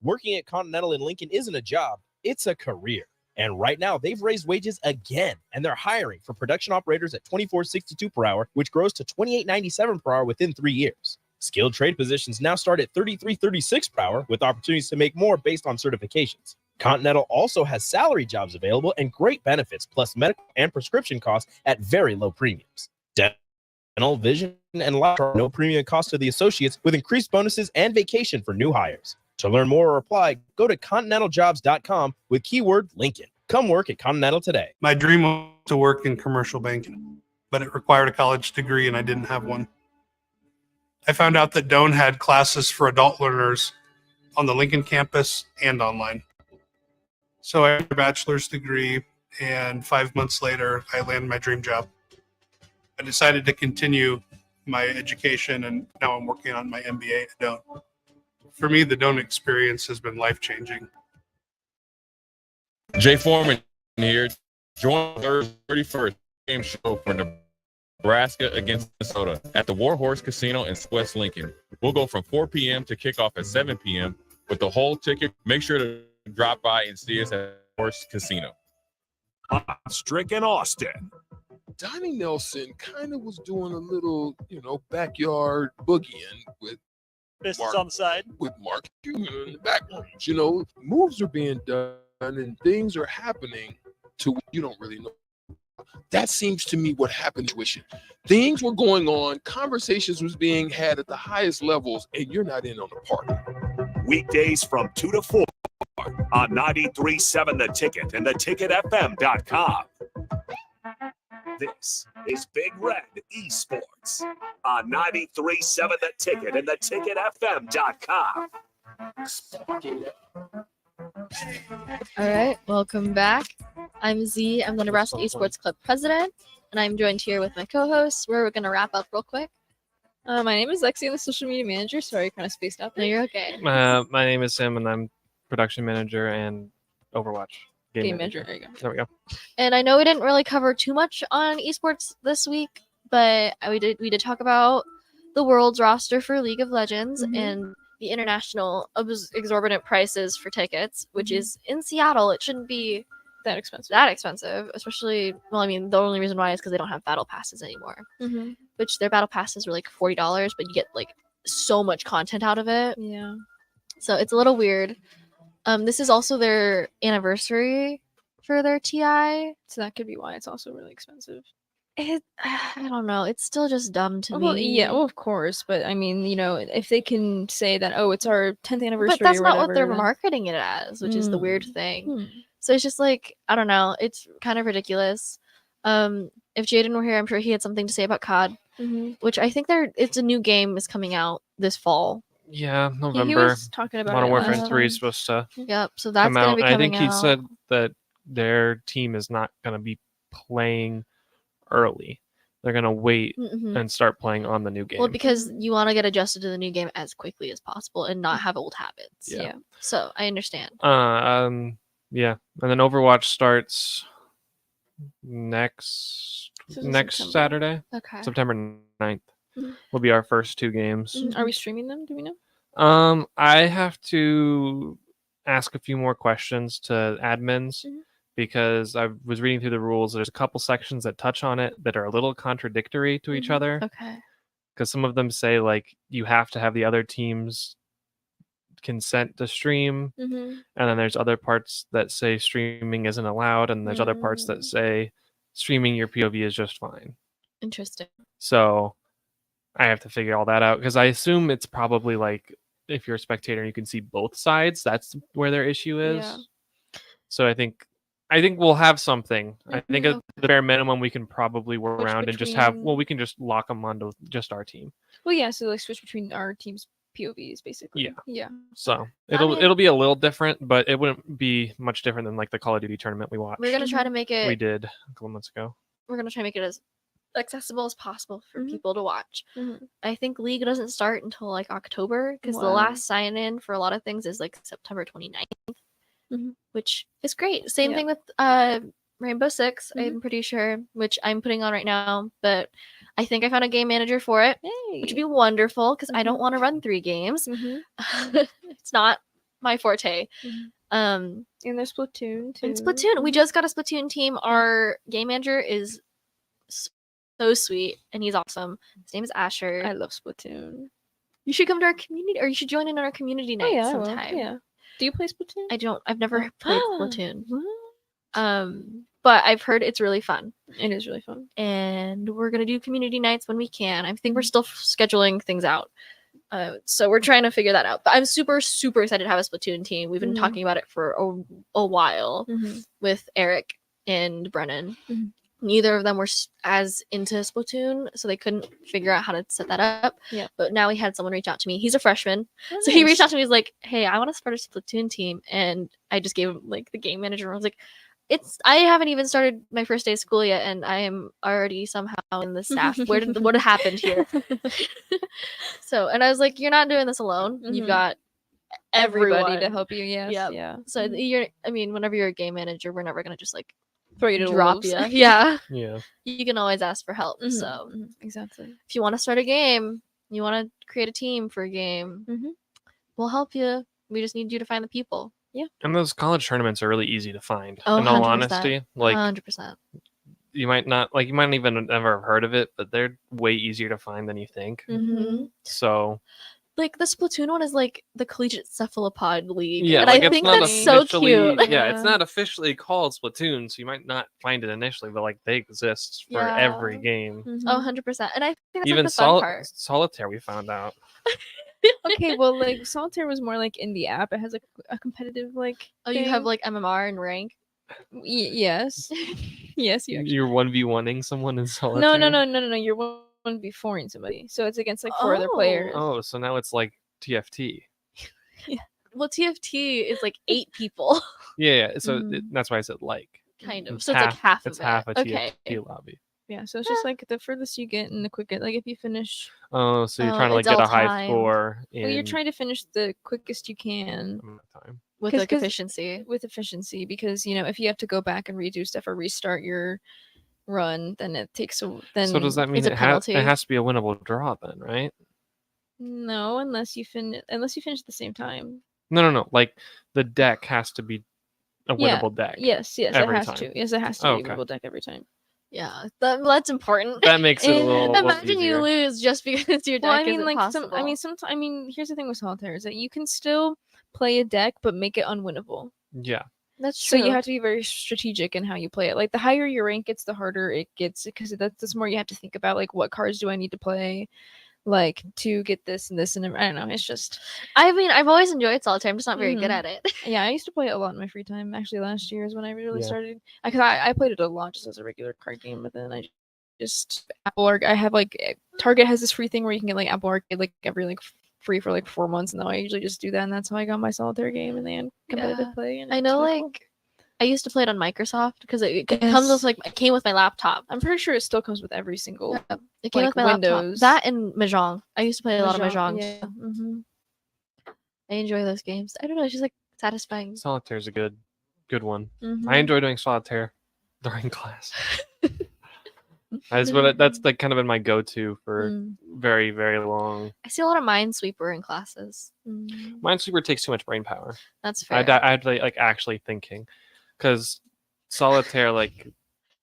Working at Continental in Lincoln isn't a job, it's a career. And right now, they've raised wages again, and they're hiring for production operators at $24.62 per hour, which grows to $28.97 per hour within 3 years. Skilled trade positions now start at $33.36 per hour, with opportunities to make more based on certifications. Continental also has salary jobs available and great benefits, plus medical and prescription costs at very low premiums. Dental, vision, and life are no premium cost to the associates, with increased bonuses and vacation for new hires. To learn more or apply, go to continentaljobs.com with keyword Lincoln. Come work at Continental today. My dream was to work in commercial banking, but it required a college degree and I didn't have one. I found out that Doane had classes for adult learners on the Lincoln campus and online. So I had a bachelor's degree, and 5 months later, I landed my dream job. I decided to continue my education, and now I'm working on my MBA at Doane. For me, the Doane experience has been life-changing. Jay Foreman here. Join the 31st game show for Nebraska against Minnesota at the Warhorse Casino in West Lincoln. We'll go from 4 p.m. to kickoff at 7 p.m. with the whole ticket. Make sure to drop by and see us at Horse Casino. Stricken Austin. Donnie Nelson kind of was doing a little, backyard boogieing with Business on the side. With Mark Cuban in the background. Moves are being done and things are happening to what you don't really know. That seems to me what happened to it. Things were going on, conversations was being had at the highest levels, and you're not in on the party. Weekdays from 2 to 4 on 93.7 The Ticket and theticketfm.com. This is Big Red Esports on 93.7 The Ticket and theticketfm.com. All right, welcome back. I'm Z. I'm the Nebraska Esports Club president, and I'm joined here with my co-hosts. We're going to wrap up real quick. My name is Lexi. I'm the social media manager. Sorry, I kind of spaced out. No, you're okay. My name is Sim, and I'm production manager and Overwatch Game manager. There you go. There we go. And I know we didn't really cover too much on esports this week, but we did talk about the world's roster for League of Legends and the international exorbitant prices for tickets, which is in Seattle. It shouldn't be that expensive. Especially, well, I mean, the only reason why is because they don't have battle passes anymore. Which their battle passes were like $40, but you get like so much content out of it. Yeah. So it's a little weird. This is also their anniversary for their TI, so that could be why it's also really expensive. I don't know. It's still just dumb to me. Yeah, well, of course, but I mean, if they can say that, oh, it's our 10th anniversary, but that's or not whatever, what they're marketing it as, which is the weird thing. So it's just like, I don't know. It's kind of ridiculous. If Jaden were here, I'm sure he had something to say about COD, which I think it's a new game is coming out this fall. Yeah, November. He was talking about Modern it Warfare last 3 time. is supposed to Yep, so that's come gonna out. be And I think coming he out. said that their team is not going to be playing early. They're going to wait and start playing on the new game. Well, because you want to get adjusted to the new game as quickly as possible and not have old habits. Yeah. So I understand. Yeah, and then Overwatch starts next September. Saturday. Okay. September 9th Mhm. will be our first two games. Are we streaming them? Do we know? I have to ask a few more questions to admins because I was reading through the rules. There's a couple sections that touch on it that are a little contradictory to each other. Okay. because some of them say like you have to have the other team's consent to stream, Mhm. and then there's other parts that say streaming isn't allowed, and there's other parts that say streaming your POV is just fine. Interesting. So I have to figure all that out because I assume it's probably like if you're a spectator, you can see both sides. That's where their issue is. Yeah. So I think we'll have something. I think Mhm. at the bare minimum we can probably work Switch around and just have. between- Well, we can just lock them onto just our team. Well, yeah. So like switch between our team's POVs, basically. Yeah. Yeah. So I mean- it'll be a little different, but it wouldn't be much different than like the Call of Duty tournament we watched. We're gonna try to make it. We did a couple months ago. We're gonna try to make it as accessible as possible for people to watch. Mhm. I think League doesn't start until like October because the Wow. last sign in for a lot of things is like September 29th, Mhm. which is great. Same Yeah. thing with Rainbow Six, I'm pretty sure, which I'm putting on right now, but I think I found a game manager for it, which would be wonderful because I don't want to run 3 games. It's not my forte. And there's Splatoon too. And Splatoon, we just got a Splatoon team. Our game manager is so sweet and he's awesome. His name is Asher. I love Splatoon. You should come to our community, or you should join in our community night yeah, I will, sometime. yeah. Do you play Splatoon? I don't. I've never played Splatoon. But I've heard it's really fun. It is really fun. And we're gonna do community nights when we can. I think we're still scheduling things out. So we're trying to figure that out. But I'm super, super excited to have a Splatoon team. We've been Mhm. talking about it for a while Mhm. with Eric and Brennan. Mhm. Neither of them were as into Splatoon, so they couldn't figure out how to set that up. Yeah. But now we had someone reach out to me. He's a freshman. Oh, So he nice. reached out to me. He's like, "Hey, I want to start a Splatoon team." And I just gave him like the game manager. I was like, I haven't even started my first day of school yet, and I am already somehow in the staff. What happened here? So, and I was like, "You're not doing this alone. You've Mhm. got Everybody everyone to help you. Yes. Yep. Yeah. So whenever you're a game manager, we're never gonna just like Throw you to drop wolves. you. Yeah. Yeah. You can always ask for help. Mhm, So exactly. if you want to start a game, you want to create a team for a game, we'll help you. We just need you to find the people. Yeah. And those college tournaments are really easy to find. Oh, in all 100%. honesty, like 100%. you might not even never have heard of it, but they're way easier to find than you think. Mhm. So Like the Splatoon one is like the Collegiate Cephalopod League. yeah, and like I it's think not that's so officially, cute. yeah, it's not officially called Splatoon, so you might not find it initially, but like they exist for Yeah. every game. Oh, 100%. And I think that's Even like the fun part. Solitaire, we found out. Okay, well, like Solitaire was more like in the app. It has like a competitive like. Oh, you have thing. like MMR and rank? Yes. Yes, you actually. You're 1v1ing someone in Solitaire. No. You're 1v4ing somebody, so it's against like 4 other players. Oh, so now it's like TFT. Well, TFT is like 8 people. Yeah, so that's why I said like. Kind of. It's So it's like half of It's it. half a Okay. TFT lobby. Yeah, so it's just like the furthest you get and the quickest. Like if you finish. Oh, so you're Oh, trying to like it's get all a high timed. score in Well, you're trying to finish the quickest you can. time. With 'Cause- like 'cause- efficiency. With efficiency, because if you have to go back and redo stuff or restart your run, then it takes a. Then So does that mean it's a it penalty. has to be a winnable draw then, right? No, unless you finish at the same time. No. Like the deck has to be a Yeah, winnable deck. Yes, it every has time. to. Yes, it has to Oh, be a okay. winnable deck every time. Yeah, that's important. That makes it a little Imagine you easier. lose just because your deck Well, I mean, isn't like possible. here's the thing with Solitaire is that you can still play a deck but make it unwinnable. Yeah. That's So true. you have to be very strategic in how you play it. Like the higher your rank gets, the harder it gets because that's the more you have to think about like what cards do I need to play, like to get this and this and I don't know. It's just I mean, I've always enjoyed Solitaire. I'm just not very good Mhm. at it. yeah. I used to play it a lot in my free time. Actually, last year is when I really Yeah. started because I played it a lot just as a regular card game, but then I just Apple Arcade. I have like Target has this free thing where you can get like Apple Arcade like every like free for like 4 months, and now I usually just do that, and that's how I got my Solitaire game and then competitive Yeah. play. And I it's know, really cool. like, I used to play it on Microsoft because it comes with like it came with my laptop. I'm pretty sure it still comes with every single. It came like, with my Windows. laptop. That and Mahjong. I used to play a lot of Mahjong. Yeah. Mm-hmm. I enjoy those games. I don't know. It's just like satisfying. Solitaire's a good one. Mhm. I enjoy doing Solitaire during class. That's like kind of been my go-to for Mm. very, very long. I see a lot of Minesweeper in classes. Minesweeper takes too much brain power. That's I fair. had to like actually thinking, because Solitaire like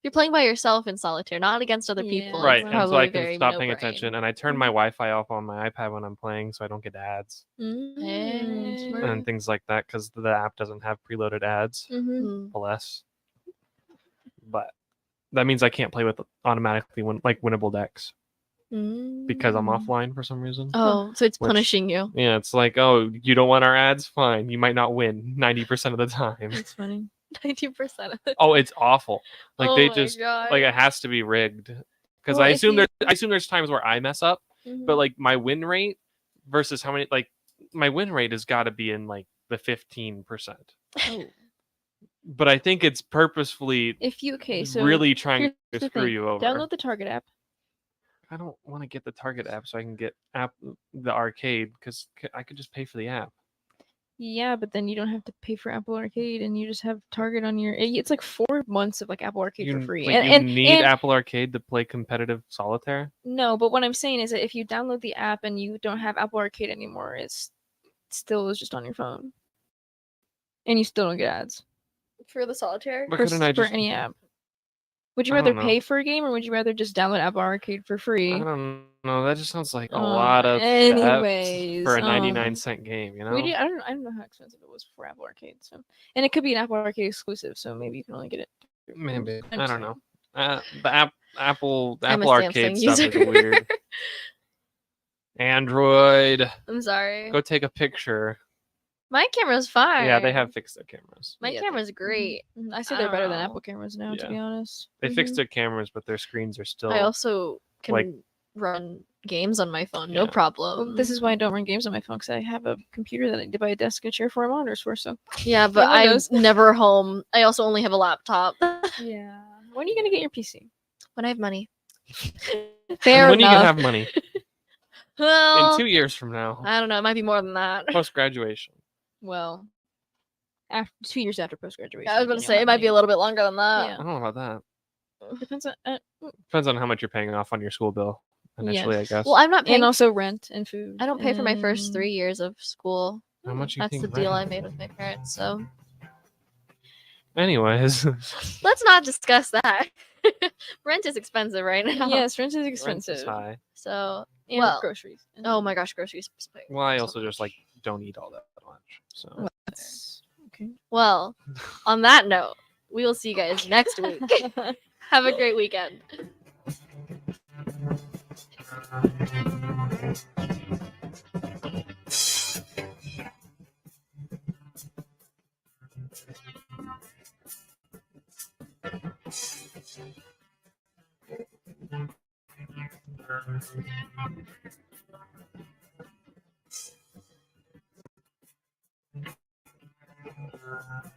You're playing by yourself in solitaire, not against other people. Right, It's and so probably I can very stop paying no-brain. attention, and I turn my Wi-Fi off on my iPad when I'm playing, so I don't get ads and things like that because the app doesn't have preloaded ads. Bless. But that means I can't play with automatically winnable decks because I'm offline for some reason. Oh, so it's punishing you. Yeah, it's like, oh, you don't want our ads? Fine, you might not win 90% of the time. That's funny. 90% of the Oh, it's awful. Like Oh they my just God. like it has to be rigged because Well, I if assume you- there's times where I mess up, Mhm. but like my win rate versus how many my win rate has got to be in like the 15%. But I think it's purposefully If you so really trying here's to the screw thing. you over. Download the Target app. I don't want to get the Target app so I can get the arcade because I could just pay for the app. Yeah, but then you don't have to pay for Apple Arcade, and you just have Target on your. It's like 4 months of like Apple Arcade for free. Like, you need Apple Arcade to play competitive solitaire. No, but what I'm saying is that if you download the app and you don't have Apple Arcade anymore, it still is just on your phone, and you still don't get ads For the solitaire? But for, couldn't I for just- any app. Would you I rather don't know. pay for a game, or would you rather just download Apple Arcade for free? I don't know. That just sounds like a lot of anyways, steps for a 99-cent game. You know. I don't know how expensive it was for Apple Arcade. So, and it could be an Apple Arcade exclusive, so maybe you can only get it. Maybe I'm I just don't know. The Apple I'm a Arcade Samsung stuff is user. weird. Android. I'm sorry. Go take a picture. My camera's fine. Yeah, they have fixed their cameras. My camera's great. I say they're better than don't Apple cameras now, to Yeah. be honest. They fixed their cameras, but their screens are still. I also can like run games on my phone, no problem. Well, this is why I don't run games on my phone, because I have a computer that I did buy a desk and chair for monitors for. So Yeah, but Everyone I'm knows. never home. I also only have a laptop. Yeah. When are you gonna get your PC? When I have money. Fair when enough. you can have money Well, in 2 years from now, I don't know. It might be more than that. post graduation. Well, after 2 years after post graduation. I was going to say it might be a little bit longer than that. Yeah. I don't know about that. Depends on. Depends on how much you're paying off on your school bill initially, Yes. I guess. Well, I'm not paying. And also rent and food. I don't pay for my first and- 3 years of school. How much you That's think the deal I rent? made with my parents. So Anyways, let's not discuss that. Rent is expensive right now. Yes, rent is rent expensive. is high. So And well, groceries. oh my gosh, groceries. Well, I also just like don't eat all that much. So Okay. Well, on that note, we will see you guys next week. Have a great weekend. Thank you.